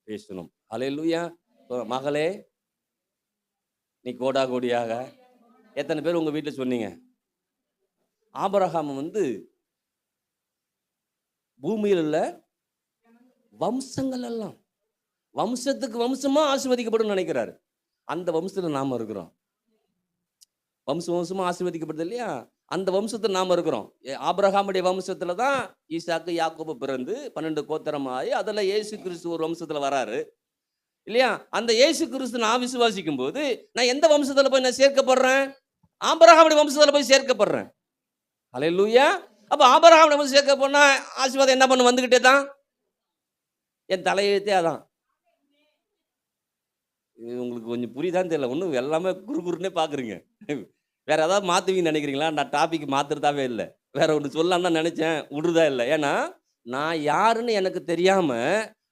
பேசணும். ஹல்லேலூயா. மகளே, நீ கோடா கோடியாக எத்தனை பேர் உங்க வீட்டில் சொன்னீங்க, ஆபிரகாம் வந்து பூமியில் உள்ள வம்சங்கள் எல்லாம் வம்சத்துக்கு வம்சமா ஆசீர்வதிக்கப்படும் நினைக்கிறாரு. அந்த வம்சத்துல நாம இருக்கிறோம். வம்சமா ஆசீர்வதிக்கப்படுது இல்லையா, அந்த வம்சத்துல நாம இருக்கிறோம். ஆபிரகாமுடைய வம்சத்துல தான் ஈசாக்கு யாக்கோபு பிறந்து 12 கோத்திரமாயி அதுல இயேசு கிறிஸ்து ஒரு வம்சத்துல வராரு இல்லையா. அந்த இயேசு கிறிஸ்து நான் விசுவாசிக்கும் போது நான் எந்த வம்சத்துல போய் நான் சேர்க்கப்படுறேன், ஆபிரகாமுடைய வம்சத்துல போய் சேர்க்கப்படுறேன். ஹல்லேலூயா. அப்ப ஆபிரகாமுடைய வம்சம் சேர்க்க போனா ஆசீர்வாதம் என்ன பண்ண வந்துகிட்டே தான், என் தலையெழுத்தே அதான். உங்களுக்கு கொஞ்சம் புரியுதான்னு தெரியல, ஒன்றும் எல்லாமே குறுகுறுன்னே பார்க்குறீங்க. வேற ஏதாவது மாற்றுவீங்கன்னு நினைக்கிறீங்களா? நான் டாபிக் மாற்றுறதாவே இல்லை, வேற ஒன்று சொல்லலாம்னு நினைச்சேன், விடுறதா இல்லை. ஏன்னா நான் யாருன்னு எனக்கு தெரியாம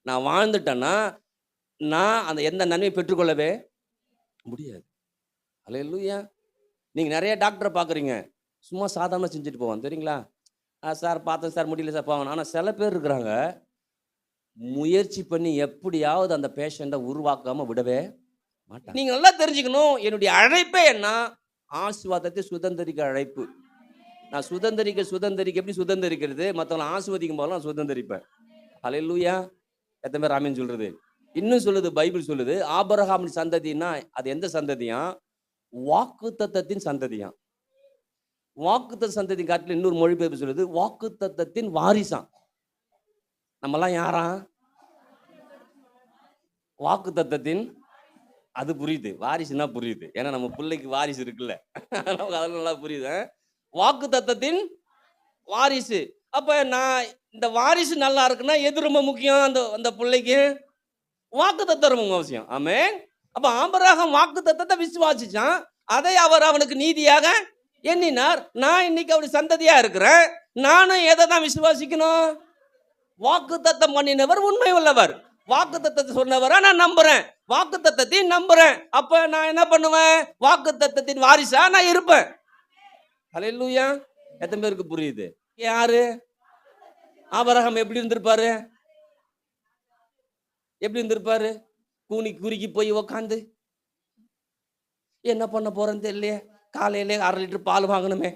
நான் வாழ்ந்துட்டேன்னா நான் அந்த எந்த நன்மையை பெற்றுக்கொள்ளவே முடியாது. ஹல்லேலூயா. நீங்கள் நிறைய டாக்டரை பார்க்குறீங்க, சும்மா சாதாரண செஞ்சுட்டு போவான் தெரியுங்களா. சார் பார்த்தேன் சார், முடியல சார் போவாங்க. ஆனால் சில பேர் இருக்கிறாங்க, முயற்சி பண்ணி எப்படியாவது அந்த பேஷண்ட்டை உருவாக்காம விடவே மாட்டாங்க. நீங்க நல்லா தெரிஞ்சுக்கணும், என்னுடைய அழைப்பே என்ன, ஆசீர்வாதத்தை சுதந்திரிக்க அழைப்பு. நான் சுதந்திரிக்க எப்படி சுதந்திரிக்கிறது, மற்றவங்களை ஆசீர்வதிக்கும் போது நான் சுதந்திரிப்பேன். ஹல்லேலூயா. எத்தனை பேர் ஆமென் சொல்றது? இன்னும் சொல்லுது, பைபிள் சொல்லுது, ஆபிரகாம் சந்ததினா அது எந்த சந்ததியா, வாக்குத்தத்தத்தின் சந்ததியா. வாக்குத்தத்த சந்ததி காட்டில் இன்னொரு மொழிபெயர்ப்பு சொல்லுது, வாக்குத்தத்தத்தின் வாரிசாம். நம்மெல்லாம் யாரா, வாக்கு தத்தத்தின், அது புரியுது, வாரிசுனா புரியுது, ஏன்னா நம்ம பிள்ளைக்கு வாரிசு இருக்குல்ல, அதெல்லாம் நல்லா புரியுது. வாக்கு தத்தத்தின் வாரிசு. அப்ப நான் இந்த வாரிசு நல்லா இருக்குன்னா எது ரொம்ப முக்கியம், அந்த அந்த பிள்ளைக்கு வாக்கு தத்தம் ரொம்ப அவசியம். ஆமென். அப்ப ஆபிரகாம் வாக்குத்தத்தத்தை விசுவாசிச்சான். அதை அவர் அவனுக்கு நீதியாக எண்ணினார். நான் இன்னைக்கு அவருடைய சந்ததியா இருக்கிறேன். நானும் எதை தான் விசுவாசிக்கணும்? வாக்குத்தத்தம் பண்ணினவர் உண்மை உள்ளவர். வாக்குத்தத்தத்தை சொன்னவரா நான் நம்புறேன். வாக்குத்தத்தத்தையும் நம்புறேன். அப்ப நான் என்ன பண்ணுவேன்? வாக்குத்தத்தத்தின் வாரிசா நான் இருப்பேன். ஹல்லேலூயா. எத்தனை பேருக்கு புரியுது? யாரு? ஆபிரகாம் எப்படி இருந்திருப்பாரு? எப்படி இருந்திருப்பாரு? குறுக்கி போய் உக்காந்து என்ன பண்ண போறேன்னு தெரியலையே, காலையிலே 1/2 லிட்டர் பால் வாங்கணுமே,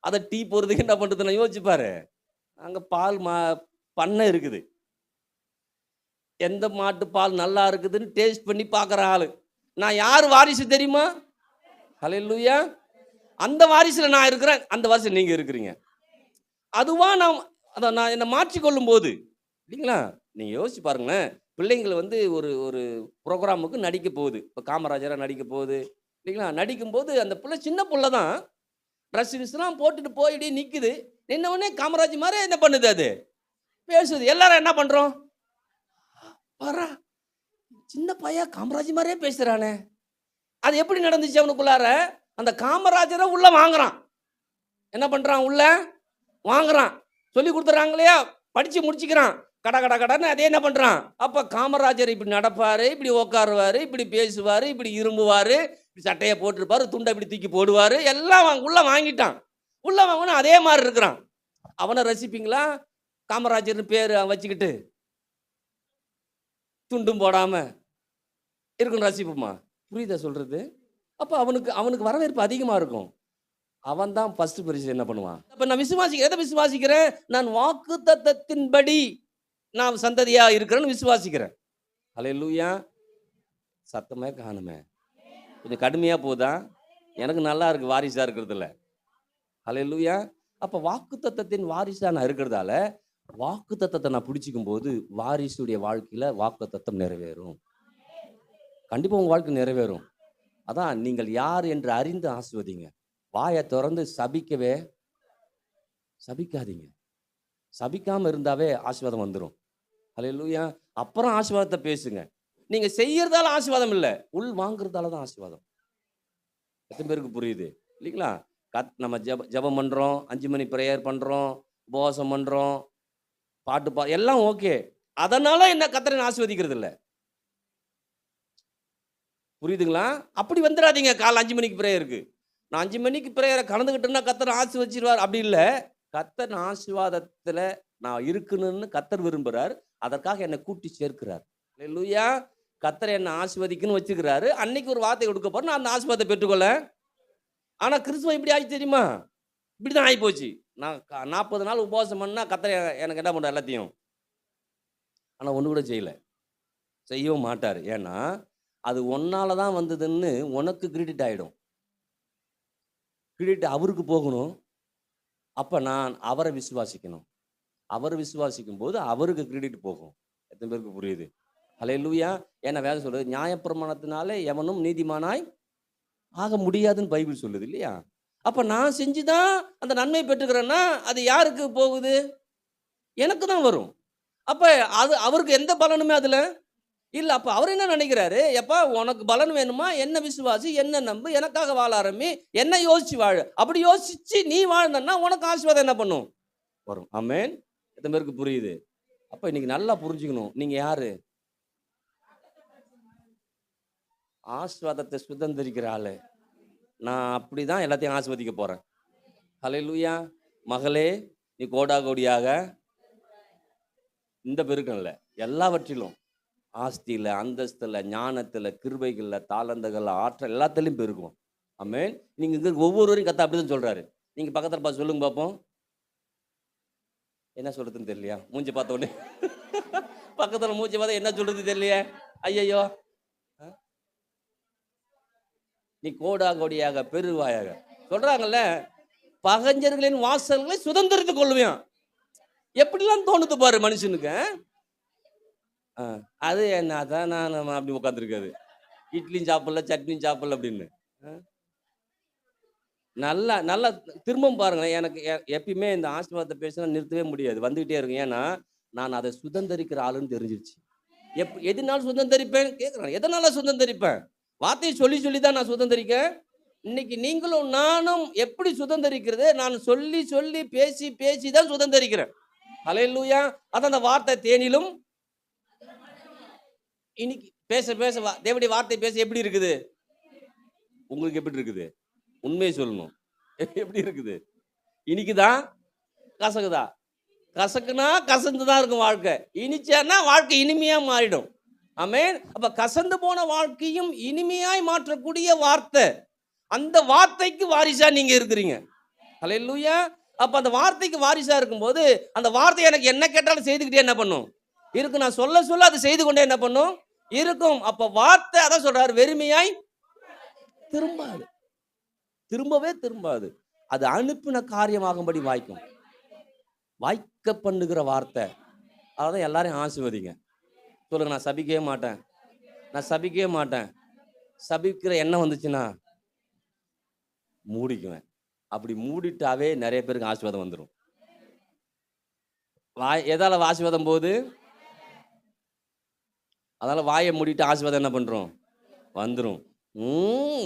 அதை டீ போறதுக்கு என்ன பண்றதுன்னு யோசிச்சுப்பாரு. அங்க பால் பண்ணை இருக்குது. எந்த மாட்டு பால் நல்லா இருக்குதுன்னு டேஸ்ட் பண்ணி பார்க்குற ஆளு. நான் யார் வாரிசு தெரியுமா? ஹல்லேலூயா. அந்த வாரிசுல நான் இருக்கிறேன், அந்த வாரிசு நீங்க இருக்கிறீங்க. அதுவா நான் என்னை மாற்றிக்கொள்ளும் போது இல்லைங்களா? நீங்க யோசிச்சு பாருங்களேன். பிள்ளைங்களை ஒரு ஒரு ப்ரோக்ராமுக்கு நடிக்க போகுது. இப்போ காமராஜராக நடிக்க போகுது இல்லைங்களா? நடிக்கும்போது அந்த பிள்ளை சின்ன பிள்ளை தான், ட்ரெஸ் கிஸ்லாம் போட்டுட்டு போயிட்டு நிற்குது. நின்னவுடனே காமராஜ் மாதிரி என்ன பண்ணுது? அது பேசுது. எல்லாரும் என்ன பண்ணுறோம்? பாரா, சின்ன பையன் காமராஜ் மாதிரியே பேசுகிறானே. அது எப்படி நடந்துச்சு? அவனுக்குள்ளார அந்த காமராஜரை உள்ள வாங்குறான். என்ன பண்ணுறான்? உள்ள வாங்குறான். சொல்லி கொடுத்துறாங்க இல்லையா? படித்து முடிச்சுக்கிறான். கடன்னு அதே என்ன பண்ணுறான்? அப்போ காமராஜர் இப்படி நடப்பார், இப்படி உட்காருவார், இப்படி பேசுவார், இப்படி இரும்புவார், இப்படி சட்டையை போட்டிருப்பார், துண்டை இப்படி தூக்கி போடுவார், எல்லாம் உள்ள வாங்கிட்டான். உள்ள வாங்கினா அதே மாதிரி இருக்கிறான். அவனை ரசிப்பீங்களா? காமராஜர்னு பேர் வச்சுக்கிட்டு துண்டும் போடாம இருக்கணும், ரசிப்புமா? புரியுதா சொல்றது? அப்போ அவனுக்கு வரவேற்பு அதிகமாக இருக்கும். அவன் தான் ஃபர்ஸ்ட் பரிசு என்ன பண்ணுவான்? அப்போ நான் எதை விசுவாசிக்கிறேன்? நான் வாக்குத்தத்தத்தின்படி நான் சந்ததியா இருக்கிறேன்னு விசுவாசிக்கிறேன். ஹல்லேலூயா. சத்தமே காணுமே. கொஞ்சம் கடுமையா போதா? எனக்கு நல்லா இருக்கு வாரிசா இருக்கிறதுல. ஹல்லேலூயா. அப்ப வாக்குத்தத்தத்தின் வாரிசா நான் இருக்கிறதால வாக்குத்தத்தத்தை நான் பிடிச்சிக்கும் போது வாரிசுடைய வாழ்க்கையில வாக்குத்தத்தம் நிறைவேறும். கண்டிப்பா உங்க வாழ்க்கை நிறைவேறும். அதான் நீங்கள் யார் என்று அறிந்து ஆசீர்வதிங்க. வாயை திறந்து சபிக்காதீங்க. சபிக்காம இருந்தாவே ஆசீர்வாதம் வந்துடும். ஹல்லேலூயா. அப்புறம் ஆசீர்வாதத்தை பேசுங்க. நீங்க செய்யறதால ஆசீர்வாதம் இல்லை, உள் வாங்குறதால தான் ஆசீர்வாதம். எத்தனை பேருக்கு புரியுது? இல்லைங்களா? நம்ம ஜெபம் பண்றோம், 5 மணி பிரேயர் பண்றோம், உபவாசம் பண்றோம், பாட்டு எல்லாம் ஓகே. அதனால என்ன கர்த்தரை ஆசீர்வதிக்கிறது இல்லை. புரியுதுங்களா? அப்படி வந்துடாதீங்க. காலை 5 மணிக்கு பிரேயருக்கு நான் 5 மணிக்கு பிரேயரை கலந்துக்கிட்டேன்னா கர்த்தர் ஆசீர்வதிச்சிருவார். அப்படி இல்லை. கர்த்தர் ஆசீர்வாதத்துல நான் இருக்கணும்னு கர்த்தர் விரும்புறார். அதற்காக என்னை கூட்டி சேர்க்கிறார். ஹல்லேலூயா. கர்த்தர் என்னை ஆசீர்வதிக்கணும்னு வச்சுக்கிறாரு. அன்னைக்கு ஒரு வார்த்தை கொடுக்க போறேன், நான் அந்த ஆசீர்வாதத்தை பெற்றுக்கொள்ள. ஆனா கிறிஸ்துவம் இப்படி ஆகி தெரியுமா? இப்படிதான் ஆகி போச்சு. நான் 40 நாள் உபவாசம் பண்ணா கர்த்தர் எனக்கு என்ன பண்ற எல்லாத்தையும். ஆனா ஒண்ணு கூட செய்யவும் மாட்டார். ஏன்னா அது ஒன்னால தான் வந்ததுன்னு உனக்கு கிரெடிட் ஆயிடும். கிரெடிட் அவருக்கு போகணும். அப்ப நான் அவரை விசுவாசிக்கணும். அவர் விசுவாசிக்கும் போது அவருக்கு கிரெடிட் போகும். எத்தனை பேருக்கு புரியுது? ஹல்லேலூயா. ஏன்னா வேதம் சொல்றது, நியாயப்பிரமாணத்தினாலே எவனும் நீதிமானாய் ஆக முடியாதுன்னு பைபிள் சொல்லுது இல்லையா? அப்ப நான் செஞ்சுதான் அந்த நன்மை பெற்றுக்கிறேன்னா அது யாருக்கு போகுது? எனக்கு தான் வரும். அப்ப அது அவருக்கு எந்த பலனுமே அதுல இல்ல. அப்ப அவர் என்ன நினைக்கிறாரு? எப்பா உனக்கு பலன் வேணுமா? என்ன விசுவாசி, என்ன நம்பு, எனக்காக வாழ ஆரம்பி, என்ன யோசிச்சு வாழு. அப்படி யோசிச்சு நீ வாழ்ந்தன்னா உனக்கு ஆசீர்வாதம் என்ன பண்ணும்? வரும். ஆமென். எத்தனை பேருக்கு புரியுது? அப்ப இன்னைக்கு நல்லா புரிஞ்சுக்கணும். நீங்க யாரு? ஆசீர்வாதத்தை சுதந்திரிக்கிற ஆளு. நான் அப்படிதான் எல்லாத்தையும் ஆசீர்வதிக்க போறேன். ஹல்லேலூயா. மகளே, நீ கோடாகோடியாக இந்த பெருக்கல்ல எல்லாவற்றிலும் ஆஸ்தியில, அந்தஸ்துல, ஞானத்துல, கிருபைகள்ல, தாளந்துகள்ல, ஆற்றல் எல்லாத்துலயும் பெருக்கும். ஆமென். நீங்க ஒவ்வொருவரையும் கர்த்தர் அப்படிதான் சொல்றாரு. நீங்க பக்கத்துல பார்த்து சொல்லுங்க பார்ப்போம். என்ன சொல்றதுன்னு தெரியலையா? மூஞ்சி பார்த்த உடனே பக்கத்துல மூஞ்சி பார்த்தா என்ன சொல்றது தெரியலையே. ஐயையோ, நீ கோடா கோடியாக பெருவாயாக சொல்றாங்கல்ல. பகஞ்சர்களின் வாசல்களை சுதந்திரத்துக் கொள்வேன். எப்படிலாம் தோணுது பாரு மனுஷனுக்கு. அது என்ன, அதான் நான் அப்படி உட்காந்துருக்காது. இட்லியும் சாப்பிடல, சட்னியும் சாப்பிடல அப்படின்னு. நல்லா நல்லா திரும்பவும் பாருங்களேன். எனக்கு எப்பயுமே இந்த ஆசீர்வாதத்தை பேசினா நிறுத்தவே முடியாது, வந்துகிட்டே இருக்கும். ஏன்னா நான் அதை சுதந்திரிக்கிற ஆளுன்னு தெரிஞ்சிருச்சு. எதுனாலும் சுதந்தரிப்பேன் கேட்குறான். எதனால சுதந்தரிப்பேன்? வார்த்தையை சொல்லி சொல்லி தான் நான் சுதந்தரிக்கேன். இன்னைக்கு நீங்களும் நானும் எப்படி சுதந்தரிக்கிறது? நான் சொல்லி சொல்லி பேசி பேசி தான் சுதந்தரிக்கிறேன். ஹல்லேலூயா. அதான் அந்த வார்த்தை தேனிலும் இன்னைக்கு பேச பேச தேவனுடைய வார்த்தை பேச எப்படி இருக்குது? உங்களுக்கு எப்படி இருக்குது? உண்மையை சொல்லணும். எப்படி இருக்குது? இனிக்குதா கசக்குதா? கசக்குனா கசந்து தான் இருக்கும் வாழ்க்கை. இனிச்சான்னா வாழ்க்கை இனிமையா மாறிடும். ஆமென். அப்ப கசந்து போன வாழ்க்கையும் இனிமையாய் மாற்றக்கூடிய வார்த்தை. அந்த வார்த்தைக்கு வாரிசா நீங்க இருக்கிறீங்க. ஹல்லேலூயா. அப்ப அந்த வார்த்தைக்கு வாரிசா இருக்கும்போது அந்த வார்த்தை எனக்கு என்ன கேட்டாலும் செய்துக்கிட்டே என்ன பண்ணும்? இருக்கு. நான் சொல்ல சொல்ல அது செய்து கொண்டே என்ன பண்ணும்? இருக்கும். அப்ப வார்த்தை அதான் சொல்றாரு, வெறுமையாய் திரும்பாது. திரும்பவே திரும்பாது. அது அனுப்பின காரியமாகும்படி வாய்க்கும். வாய்க்க பண்ணுகிற வார்த்தை. அதான் எல்லாரையும் ஆசீர்வதிங்க. சொல்லுங்க, நான் சபிக்கவே மாட்டேன். நான் சபிக்கவே மாட்டேன். சபிக்கிற எண்ணம் வந்துச்சுன்னா மூடிக்குவேன். அப்படி மூடிட்டாவே நிறைய பேருக்கு ஆசீர்வாதம் வந்துடும். எதால ஆசீர்வாதம் போகுது? அதனால வாயை மூடிட்டு ஆசீர்வாதம் என்ன பண்றோம்? வந்துடும்.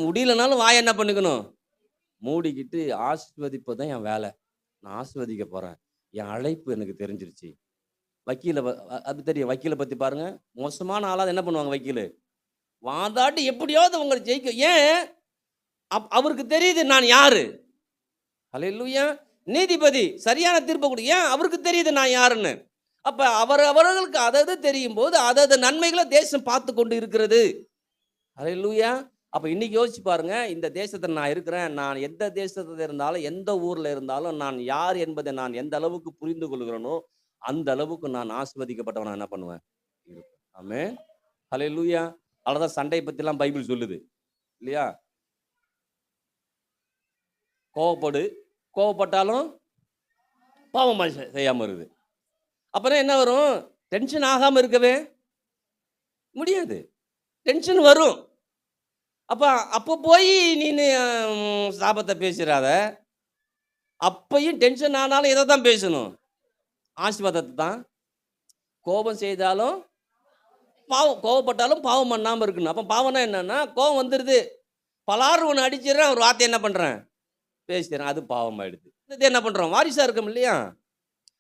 முடியலனாலும் வாயை என்ன பண்ணிக்கணும்? மூடிக்கிட்டு ஆசீர்வதிப்பதான் என் வேலை. நான் ஆசீர்வதிக்க போறேன். என் அழைப்பு எனக்கு தெரிஞ்சிருச்சு. வக்கீல அது தெரியும். வக்கீலை பத்தி பாருங்க. மோசமான ஆளாவது என்ன பண்ணுவாங்க? வக்கீல் வாதாட்டி எப்படியாவது உங்களை ஜெயிக்க. ஏன்? அவருக்கு தெரியுது நான் யாரு. ஹல்லேலூயா. நீதிபதி சரியான தீர்ப்பு கொடு. ஏன்? அவருக்கு தெரியுது நான் யாருன்னு. அப்ப அவர்களுக்கு அதது தெரியும் போது அதது நன்மைகளை தேசம் பார்த்து கொண்டு இருக்கிறது. ஹல்லேலூயா. அப்ப இன்னைக்கு யோசிச்சு பாருங்க, இந்த தேசத்துல நான் இருக்கிறேன். நான் எந்த தேசத்துல இருந்தாலும் எந்த ஊர்ல இருந்தாலும் நான் யார் என்பதை நான் எந்த அளவுக்கு புரிந்து கொள்கிறேனோ அந்த அளவுக்கு நான் ஆசீர்வதிக்கப்பட்டவனா என்ன பண்ணுவேன்? ஆமென். ஹல்லேலூயா. அவ்வளவுதான். சண்டை பத்தி எல்லாம் பைபிள் சொல்லுது இல்லையா? கோவப்பட்டாலும் பாவம் செய்யாம இருக்குது. அப்புறம் என்ன வரும்? டென்ஷன் ஆகாம இருக்கவே முடியாது. டென்ஷன் வரும். அப்போ போய் நீ சாபத்தை பேசுறாத. அப்பையும் டென்ஷன் ஆனாலும் எதை தான் பேசணும்? ஆசீர்வாதத்தை தான். கோபம் செய்தாலும் பாவம், கோவப்பட்டாலும் பாவம் பண்ணாமல் இருக்கணும். அப்போ பாவம்னா என்னன்னா, கோபம் வந்துடுது, பலாறு ஒன்று அடிச்சிடறேன், ஒரு வார்த்தை என்ன பண்ணுறேன்? பேசிடுறேன். அது பாவம் ஆயிடுது. இது என்ன பண்ணுறோம்? வாரிசாக இருக்கோம் இல்லையா?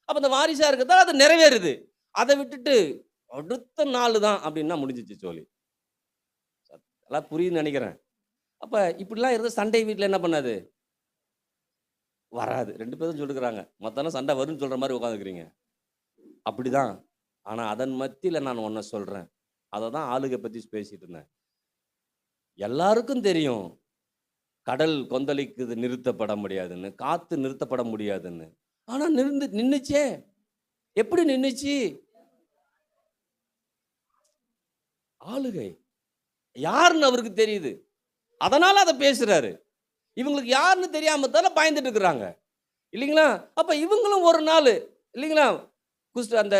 அப்போ அந்த வாரிசாக இருக்கிறதா அது நிறைவேறுது. அதை விட்டுட்டு அடுத்த நாள் தான் அப்படின்னா முடிஞ்சிச்சு சொல்லி. எல்லாம் புரியுதுன்னு நினைக்கிறேன். அப்போ இப்படிலாம் இருந்த சண்டை வீட்டில் என்ன பண்ணாது? வராது. 2 பேரும் சொல்லிக்கிறாங்க, மொத்தம் சண்டை வரும்னு சொல்கிற மாதிரி உட்காந்துக்கிறீங்க. அப்படிதான். ஆனால் அதன் மத்தியில் நான் ஒன்றை சொல்கிறேன். அதை தான் ஆளுகை பற்றி பேசிட்டு இருந்தேன். எல்லாருக்கும் தெரியும் கடல் கொந்தளிக்குது, நிறுத்தப்பட முடியாதுன்னு, காற்று நிறுத்தப்பட முடியாதுன்னு. ஆனால் நின்றுச்சே. எப்படி நின்றுச்சு? ஆளுகை யாருன்னு அவருக்கு தெரியுது. அதனால அதை பேசுறாரு. இவங்களுக்கு யாருன்னு தெரியாம தானே பயந்துட்டு இருக்கிறாங்க இல்லைங்களா? அப்ப இவங்களும் ஒரு நாள் இல்லைங்களா, அந்த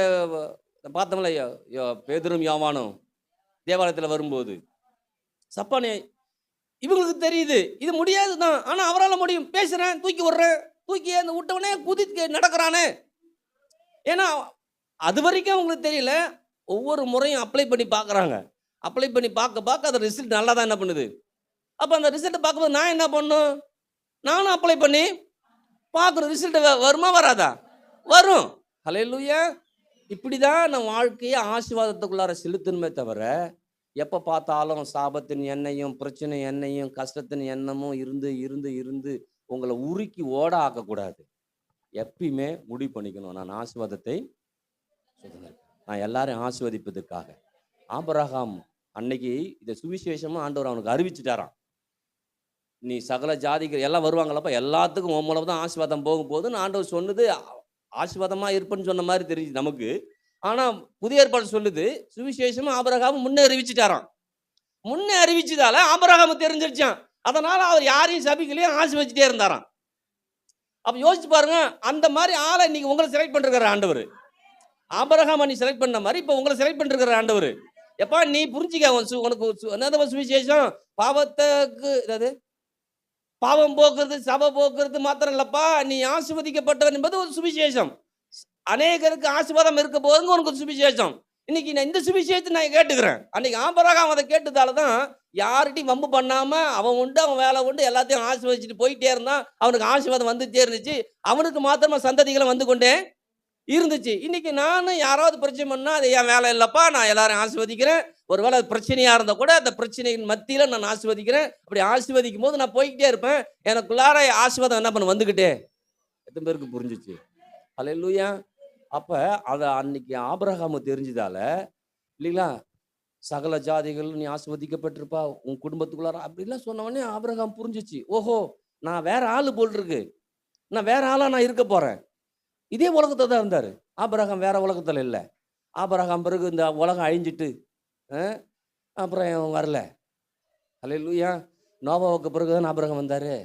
பார்த்தோம்ல பேதுரும் யோவானும் தேவாலயத்தில் வரும்போது சப்பானே, இவங்களுக்கு தெரியுது இது முடியாது தான். ஆனா அவரால் முடியும். பேசுறேன், தூக்கி விடுறேன், தூக்கி அந்த விட்டவனே குதித்து நடக்கிறானே. ஏன்னா அது வரைக்கும் அவங்களுக்கு தெரியல. ஒவ்வொரு முறையும் அப்ளை பண்ணி பார்க்குறாங்க. அப்ளை பண்ணி பார்க்க அந்த ரிசல்ட் நல்லா தான் என்ன பண்ணுது. அப்போ அந்த ரிசல்ட்டை பார்க்கும்போது நான் என்ன பண்ணும்? நானும் அப்ளை பண்ணி பார்க்குறோம். ரிசல்ட் வருமா வராதா? வரும். ஹல்லேலூயா. இப்படி தான் நம்ம வாழ்க்கையை ஆசீர்வாதத்துக்குள்ளார செலுத்தணுமே தவிர, எப்போ பார்த்தாலும் சாபத்தின் எண்ணெயும் பிரச்சனை எண்ணெயும் கஷ்டத்தின் எண்ணமும் இருந்து இருந்து இருந்து உங்களை உருக்கி ஓட ஆக்கக்கூடாது. எப்பயுமே முடிவு பண்ணிக்கணும், நான் ஆசீர்வாதத்தை நான் எல்லாரையும் ஆசீர்வதிப்பதற்காக. ஆபிரகாம் அன்னைக்கு இந்த சுவிசேஷமா ஆண்டவர் அவனுக்கு அறிவிச்சுட்டாராம். நீ சகல ஜாதிகள் எல்லாம் வருவாங்களப்ப, எல்லாத்துக்கும் உன் மூலம் தான் ஆசீர்வாதம் போகும்போதுன்னு ஆண்டவர் சொன்னது. ஆசீர்வாதமா இருப்பேன்னு சொன்ன மாதிரி தெரிஞ்சு நமக்கு. ஆனா புதிய ஏற்பாடு சொல்லுது, சுவிசேஷமா ஆபிரகாம் முன்னே அறிவிச்சுட்டாராம். முன்னே அறிவிச்சதால ஆபிரகாம் தெரிஞ்சிருச்சான். அதனால அவர் யாரையும் சபிக்கலையும் ஆசீர்வதிச்சுட்டே இருந்தாராம். அப்ப யோசிச்சு பாருங்க, அந்த மாதிரி ஆளை இன்னைக்கு உங்களை செலக்ட் பண்ணிருக்கிற ஆண்டவர். ஆபிரகாம் நீ செலக்ட் பண்ண மாதிரி இப்ப உங்களை செலக்ட் பண்ணிருக்கிற ஆண்டவர். எப்பா நீ புரிஞ்சுக்க, உனக்கு சுவிசேஷம் பாவத்துக்கு அதாவது பாவம் போக்குறது சபை போக்குறது மாத்திரம் இல்லப்பா, நீ ஆசீர்வதிக்கப்பட்டவன் என்பது ஒரு சுவிசேஷம். அநேகருக்கு ஆசீர்வாதம் இருக்க போதுங்க உனக்கு சுவிசேஷம். இன்னைக்கு நான் இந்த சுவிசேஷத்தை நான் கேட்டுக்கிறேன். அன்னைக்கு ஆபிரகாம் அதை கேட்டதால தான் யார்கிட்டையும் வம்பு பண்ணாம அவன் உண்டு அவன் வேலை உண்டு எல்லாத்தையும் ஆசீர்வதிச்சுட்டு போயிட்டே இருந்தான். அவனுக்கு ஆசீர்வாதம் வந்துட்டே இருந்துச்சு. அவனுக்கு மாத்திரமா சந்ததிகளை வந்து கொண்டே இருந்துச்சு. இன்னைக்கு நானும் யாராவது பிரச்சனை பண்ணா அது என் வேலை இல்லப்பா, நான் எல்லாரும் ஆசீர்வதிக்கிறேன். ஒருவேளை பிரச்சனையா இருந்தா கூட அந்த பிரச்சனையின் மத்தியில நான் ஆசீர்வதிக்கிறேன். அப்படி ஆசீர்வதிக்கும் போது நான் போய்கிட்டே இருப்பேன். எனக்குள்ளார ஆசீர்வாதம் என்ன பண்ண வந்துகிட்டே எத்தனை பேருக்கு புரிஞ்சிச்சு? ஹல்லேலூயா. அப்ப அத அன்னைக்கு ஆபிரகாமு தெரிஞ்சதால இல்லைங்களா, சகல ஜாதிகள் நீ ஆசீர்வதிக்கப்பட்டிருப்பா உன் குடும்பத்துக்குள்ளார அப்படிலாம் சொன்ன உடனே ஆபிரகாம் புரிஞ்சிச்சு. ஓஹோ, நான் வேற ஆளு போல் இருக்கு, நான் வேற ஆளா நான் இருக்க போறேன். இதே உலகத்தை தான் இருந்தாரு ஆபிரகாம், வேற உலகத்துல இல்லை. ஆபிரகாம் பிறகு இந்த உலகம் அழிஞ்சிட்டு அப்புறம் வரல. ஹல்லேலூயா. நோவாவுக்கு பிறகுதான் ஆபிரகாம் வந்தாரு.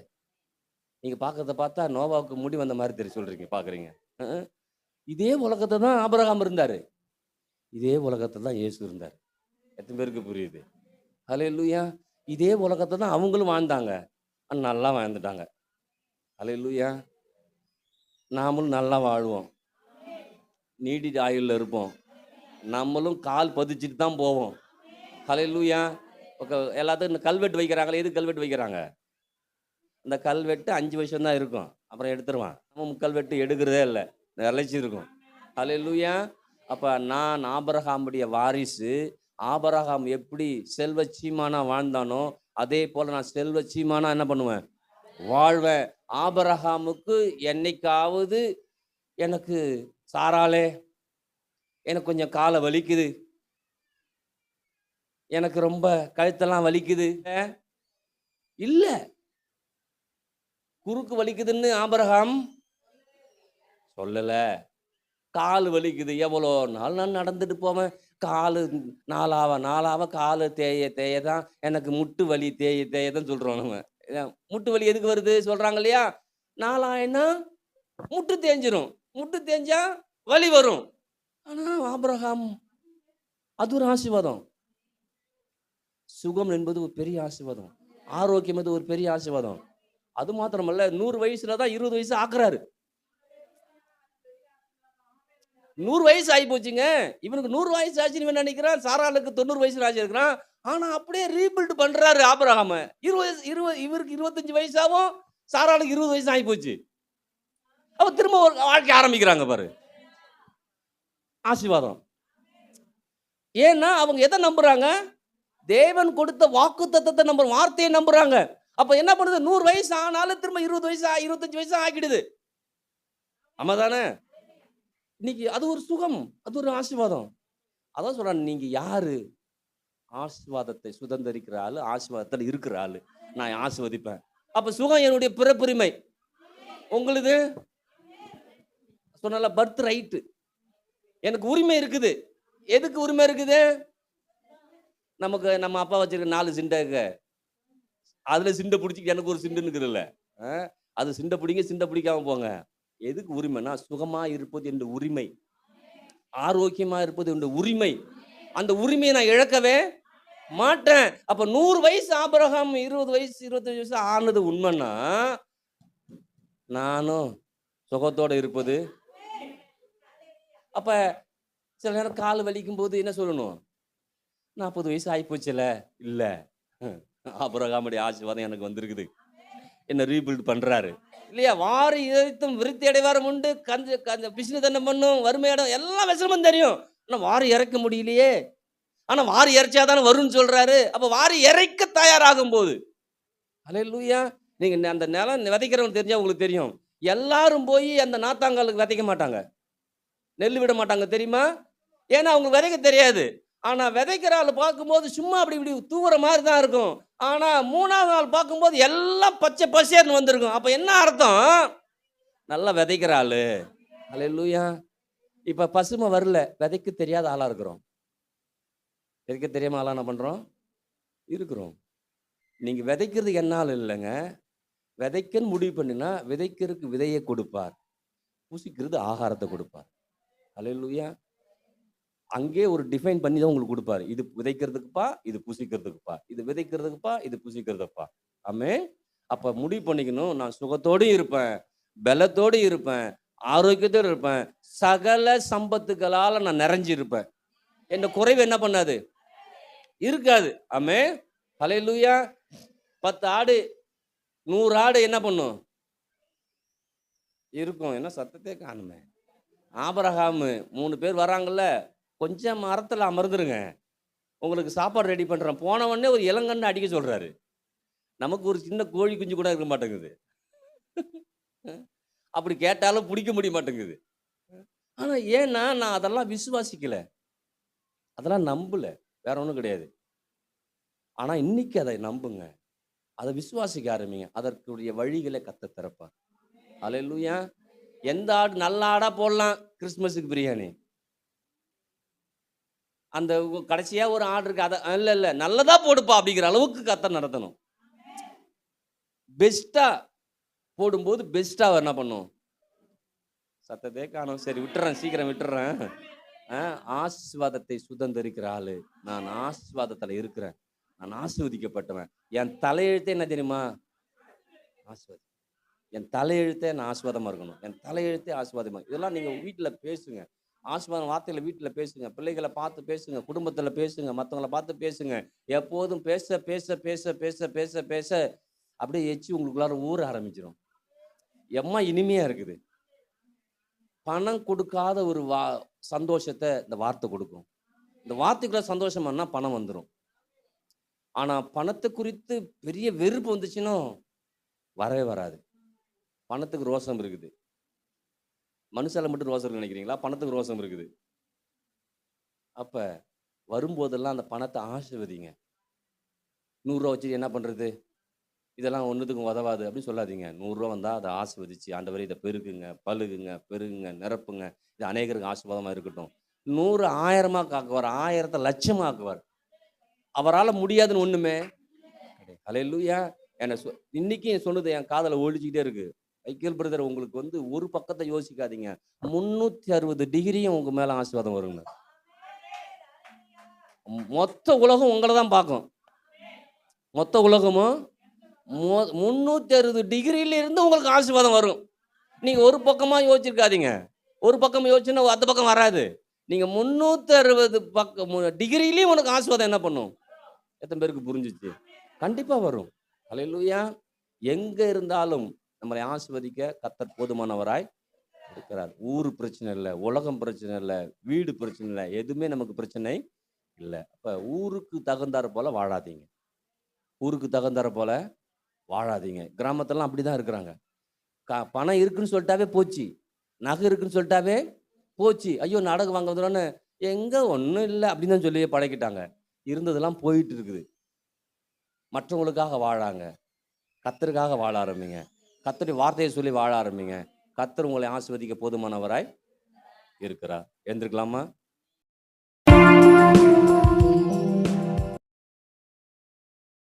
நீங்க பார்க்கறத பார்த்தா நோவாவுக்கு முடி வந்த மாதிரி தெரியும் சொல்றீங்க, பாக்குறீங்க. இதே உலகத்தை தான் ஆபிரகாம் இருந்தாரு, இதே உலகத்தை தான் இயேசு இருந்தார். எத்தனை பேருக்கு புரியுது? ஹல்லேலூயா. இதே உலகத்தை தான் அவங்களும் வாழ்ந்தாங்க, நல்லா வாழ்ந்துட்டாங்க. ஹல்லேலூயா. நாமளும் நல்லா வாழ்வோம், நீடித்த ஆயுள்ல இருப்போம், நம்மளும் கால் பதிச்சுட்டு தான் போவோம். ஹல்லேலூயா. எல்லாத்துக்கும் இந்த கல்வெட்டு வைக்கிறாங்களே, எது கல்வெட்டு வைக்கிறாங்க? இந்த கல்வெட்டு 5 வருஷம் தான் இருக்கும், அப்புறம் எடுத்துருவான். நம்ம கல்வெட்டு எடுக்கிறதே இல்லை, நிலைச்சிருக்கும். ஹல்லேலூயா. அப்போ நான் ஆபிரகாமுடைய வாரிசு. ஆபிரகாம் எப்படி செல்வ சீமானா வாழ்ந்தானோ அதே போல் நான் செல்வ சீமானா என்ன பண்ணுவேன்? வாழ்வேன். ஆபிரகாமுக்கு என்னைக்காவது எனக்கு சாராளே எனக்கு கொஞ்சம் காலை வலிக்குது, எனக்கு ரொம்ப கழுத்தெல்லாம் வலிக்குது இல்ல, குறுக்கு வலிக்குதுன்னு ஆபிரகாம் சொல்லல. கால் வலிக்குது, எவ்வளோ நாள் நான் நடந்துட்டு போவேன், காலு நாளாவ காலு தேய தேய தான் எனக்கு முட்டு வலி தேய தேயதான் சொல்றோம். நம்ம முட்டு வலி எதுக்கு வருது சொல்றாங்க இல்லையா? நாளாயினா முட்டு தேஞ்சிரும், முட்டு தேஞ்சா வலி வரும். ஆனா ஆபிரகாம் அது ஒரு ஆசீர்வாதம். சுகம் என்பது ஒரு பெரிய ஆசீர்வாதம், ஆரோக்கியம் என்பது ஒரு பெரிய ஆசீர்வாதம். அது மாத்திரமல்ல, 100 வயசுல தான் 20 வயசு ஆக்குறாரு. 100 வயசு ஆகி போச்சுங்க. இவனுக்கு 100 வயசு ஆச்சுன்னு நினைக்கிறான், சாராளுக்கு 90 வயசு ஆச்சு இருக்கிறான். ஆனா அப்படியே ரீபில்ட் பண்றாரு ஆபிரகாம. 20 இவருக்கு 25 வயசாவும் சாராளுக்கு 20 வயசு ஆகி போச்சு. அப்ப திரும்ப ஒரு வாழ்க்கை ஆரம்பிக்கிறாங்க பாரு. ஆசீர்வாதம். ஏன்னா அவங்க எதை நம்புறாங்க? தேவன் கொடுத்த வாக்கு தத்தத்தை நம்புற, வார்த்தையை நம்புறாங்க. அப்ப என்ன பண்ணுது? 100 வயசு ஆனாலும் திரும்ப 20 வயசு 25 வயசு ஆகிடுது. ஆமா தானே? இன்னைக்கு அது ஒரு சுகம், அது ஒரு ஆசீர்வாதம். அதான் சொல்றான், நீங்க யாரு? ஆசீர்வாதத்தை சுதந்திரிக்கிற ஆளு, ஆசீர்வாதத்தில் இருக்கிற ஆளு. நான் ஆசீர்வதிப்பேன். அப்ப சுகம் என்னுடைய பிறப்புரிமை. உங்களுக்கு சொன்னால பர்த் ரைட்டு, எனக்கு உரிமை இருக்குது. எதுக்கு உரிமை இருக்குது? நமக்கு நம்ம அப்பா வச்சிருக்க 4 சிண்டைங்க, அதுல சிண்டை பிடிச்சி எனக்கு ஒரு சிண்டுன்னு இல்லை. அது சிண்டை பிடிங்க, சிண்டை பிடிக்காம போங்க. எதுக்கு உரிமைனா, சுகமா இருப்பது என்ற உரிமை, ஆரோக்கியமா இருப்பது என்ற உரிமை. அந்த உரிமையை நான் இழக்கவே மாட்டேன். அப்ப 100 வயசு ஆபிரகாம் 20 வயசு 25 வயசு ஆனது உண்மைன்னா, நானும் சுகத்தோட இருப்பது. அப்ப சில நேரம் கால் வலிக்கும் போது என்ன சொல்லணும்? 40 வயசு ஆகி போச்சுல. இல்ல, ஆபிரகாமுடைய ஆசீர்வாதம் எனக்கு வந்திருக்குது, என்ன ரீபில்ட் பண்றாரு இல்லையா? வாரி இறைத்தும் விருத்தி அடைவாரம் உண்டு, கஞ்ச பிசினு தன்னை பண்ணும், வறுமையிடம் எல்லாம் விஷயமும் தெரியும். ஆனா வாரி இறைக்க முடியலையே. ஆனா வாரி இறைச்சாதானே வரும்னு சொல்றாரு. அப்ப வாரி இறைக்க தயாராகும் போது, ஹல்லேலூயா. நீங்க அந்த நிலம் விதைக்கிறவங்க தெரிஞ்சா உங்களுக்கு தெரியும், எல்லாரும் போய் அந்த நாத்தாங்காலுக்கு விதைக்க மாட்டாங்க, நெல் விட மாட்டாங்க, தெரியுமா? ஏன்னா அவங்க விதைக்க தெரியாது. ஆனா விதைக்கிற ஆள் பார்க்கும்போது சும்மா அப்படி இப்படி தூவுற மாதிரி தான் இருக்கும். ஆனா 3ஆவது நாள் பார்க்கும்போது எல்லாம் பச்சை பசேர்னு வந்திருக்கும். அப்ப என்ன அர்த்தம்? நல்லா விதைக்கிற ஆளு. ஹல்லேலூயா. இப்ப பசுமை வரல, விதைக்க தெரியாத ஆளா இருக்கிறோம். விதைக்க தெரியாம ஆளா என்ன பண்றோம்? இருக்கிறோம். நீங்க விதைக்கிறதுக்கு என்ன ஆள் இல்லைங்க. விதைக்கன்னு முடிவு பண்ணினா விதைக்கிறதுக்கு விதையை கொடுப்பார், புசிக்கிறது ஆகாரத்தை கொடுப்பார். ஹல்லேலூயா. அங்கே ஒரு டிஃபைன் பண்ணி தான் உங்களுக்கு கொடுப்பாரு. இது விதைக்கிறதுக்குப்பா, இது புசிக்கிறதுக்குப்பா, இது விதைக்கிறதுக்குப்பா, இது புசிக்கிறதுப்பா. ஆமென். அப்ப முடிவு பண்ணிக்கணும், நான் சுகத்தோடு இருப்பேன், பலத்தோடு இருப்பேன், ஆரோக்கியத்தோடு இருப்பேன், சகல சம்பத்துகளால நான் நிறைஞ்சிருப்பேன். என்ற குறைவு என்ன பண்ணாது, இருக்காது. ஆமென். ஹல்லேலூயா. 10 ஆடு 100 ஆடு என்ன பண்ணும், இருக்கும். என்ன சத்தத்தையே காணுமே. ஆபிரகாம் 3 பேர் வராங்கல்ல, கொஞ்சம் மரத்துல அமர்ந்துருங்க, உங்களுக்கு சாப்பாடு ரெடி பண்றேன். போன உடனே ஒரு இளங்கண்ணு அடிக்க சொல்றாரு. நமக்கு ஒரு சின்ன கோழி குஞ்சு கூட இருக்க மாட்டேங்குது. அப்படி கேட்டாலும் பிடிக்க முடிய மாட்டேங்குது. ஆனா ஏன்னா நான் அதெல்லாம் விசுவாசிக்கல, அதெல்லாம் நம்பல, வேற ஒண்ணும் கிடையாது. ஆனா இன்னைக்கு அதை நம்புங்க, அதை விசுவாசிக்க ஆரம்பிங்க. அதற்குரிய வழிகளை கர்த்தர் திறப்பார். அல்லேலூயா. எந்த ஆடு நல்ல ஆடா போடலாம் கிறிஸ்துமஸுக்கு பிரியாணி. அந்த கடைசியா ஒரு ஆடு இருக்கு, அத இல்ல நல்லதா போடுப்பா அப்படிங்கிற அளவுக்கு கர்த்தர் நடத்தணும். பெஸ்டா போடும்போது பெஸ்டா என்ன பண்ணும், சத்தத்தையே காணோம். சரி விட்டுறேன், சீக்கிரம் விட்டுறேன். ஆசீர்வாதத்தை சுதந்திரிக்கிற ஆளு நான். ஆசீர்வாதத்துல இருக்கிறேன், நான் ஆசீர்வதிக்கப்பட்டவன். என் தலையெழுத்தே என்ன தெரியுமா, ஆசீர்வாதம். என் தலையெழுத்தே நான் ஆசீர்வாதமா இருக்கணும், என் தலையெழுத்தே ஆசீர்வாதமா. இதெல்லாம் நீங்க வீட்டுல பேசுங்க, ஆசீர்வாதம் வார்த்தையில வீட்டுல பேசுங்க, பிள்ளைகளை பார்த்து பேசுங்க, குடும்பத்துல பேசுங்க, மற்றவங்களை பார்த்து பேசுங்க. எப்போதும் பேச பேச பேச பேச பேச பேச அப்படியே எச்சி உங்களுக்குள்ளார ஊற ஆரம்பிச்சிடும். எம்மா இனிமையா இருக்குது. பணம் கொடுக்காத ஒரு சந்தோஷத்தை இந்த வார்த்தை கொடுக்கும். இந்த வார்த்தைக்குள்ள சந்தோஷம் பண்ணா பணம் வந்துடும். ஆனா பணத்தை குறித்து பெரிய வெறுப்பு வந்துச்சுன்னா வரவே வராது. பணத்துக்கு ரோசம் இருக்குது. மனுஷால மட்டும் ரோசம் இருக்குன்னு நினைக்கிறீங்களா? பணத்துக்கு ரோசம் இருக்குது. அப்ப வரும்போதெல்லாம் அந்த பணத்தை ஆசீர்வதிங்க. 100 ரூபா வச்சு என்ன பண்றது, இதெல்லாம் ஒன்றுத்துக்கும் உதவாது அப்படின்னு சொல்லாதீங்க. 100 ரூபா வந்தால் அதை ஆசீர்வதிச்சு, ஆண்டவரே இதை பெருக்குங்க, பழுகுங்க, பெருகுங்க, நிரப்புங்க, இது அநேகருக்கு ஆசீர்வாதமாக இருக்கட்டும். 100 1000 ஆக்குவார், 1000 லட்சமாக ஆக்குவார். அவரால் முடியாதுன்னு ஒண்ணுமே கிடையாது. ஹல்லேலூயா. என்ன இன்னைக்கு சொன்னது என் காதல ஒழிச்சுக்கிட்டே இருக்கு. மைக்கேல் பிரதர், உங்களுக்கு ஒரு பக்கத்தை யோசிக்காதீங்க, 360 டிகிரியும் உங்க மேல ஆசீர்வாதம் வருங்க. மொத்த உலகம் உங்களை தான் பார்க்கும். மொத்த உலகமும் 360 டிகிரியில இருந்து உங்களுக்கு ஆசீர்வாதம் வரும். நீங்க ஒரு பக்கமா யோசிச்சிருக்காதீங்க. ஒரு பக்கம் யோசிச்சுன்னா அந்த பக்கம் வராது. நீங்க 360 பக்கம் டிகிரியிலையும் உனக்கு ஆசீர்வாதம் என்ன பண்ணும்? எத்தனை பேருக்கு புரிஞ்சிச்சு? கண்டிப்பா வரும். ஹல்லேலூயா. எங்க இருந்தாலும் நம்மளை ஆசீர்வதிக்க கர்த்தர் போதுமானவராய் இருக்கிறார். ஊர் பிரச்சனை இல்லை, உலகம் பிரச்சனை இல்லை, வீடு பிரச்சனை இல்லை, எதுவுமே நமக்கு பிரச்சனை இல்லை. அப்ப ஊருக்கு தகுந்தாற் போல வாழாதீங்க. ஊருக்கு தகுந்தாற் போல வாழாதீங்க. கிராமத்தெல்லாம் அப்படிதான் இருக்கிறாங்க. பணம் இருக்குன்னு சொல்லிட்டாவே போச்சு, நகை இருக்குன்னு சொல்லிட்டாவே போச்சு. ஐயோ நாடகம் வாங்க வந்துடும்னு எங்க ஒன்றும் இல்லை அப்படின்னு தான் சொல்லி பழகிட்டாங்க. இருந்ததெல்லாம் போயிட்டு இருக்குது. மற்றவங்களுக்காக வாழாங்க. கர்த்தருக்காக வாழ ஆரம்பிங்க. கர்த்தருடைய வார்த்தையை சொல்லி வாழ ஆரம்பிங்க. கர்த்தர் உங்களை ஆசீர்வதிக்க போதுமானவராய் இருக்கிறார். எழுந்திருக்கலாமா?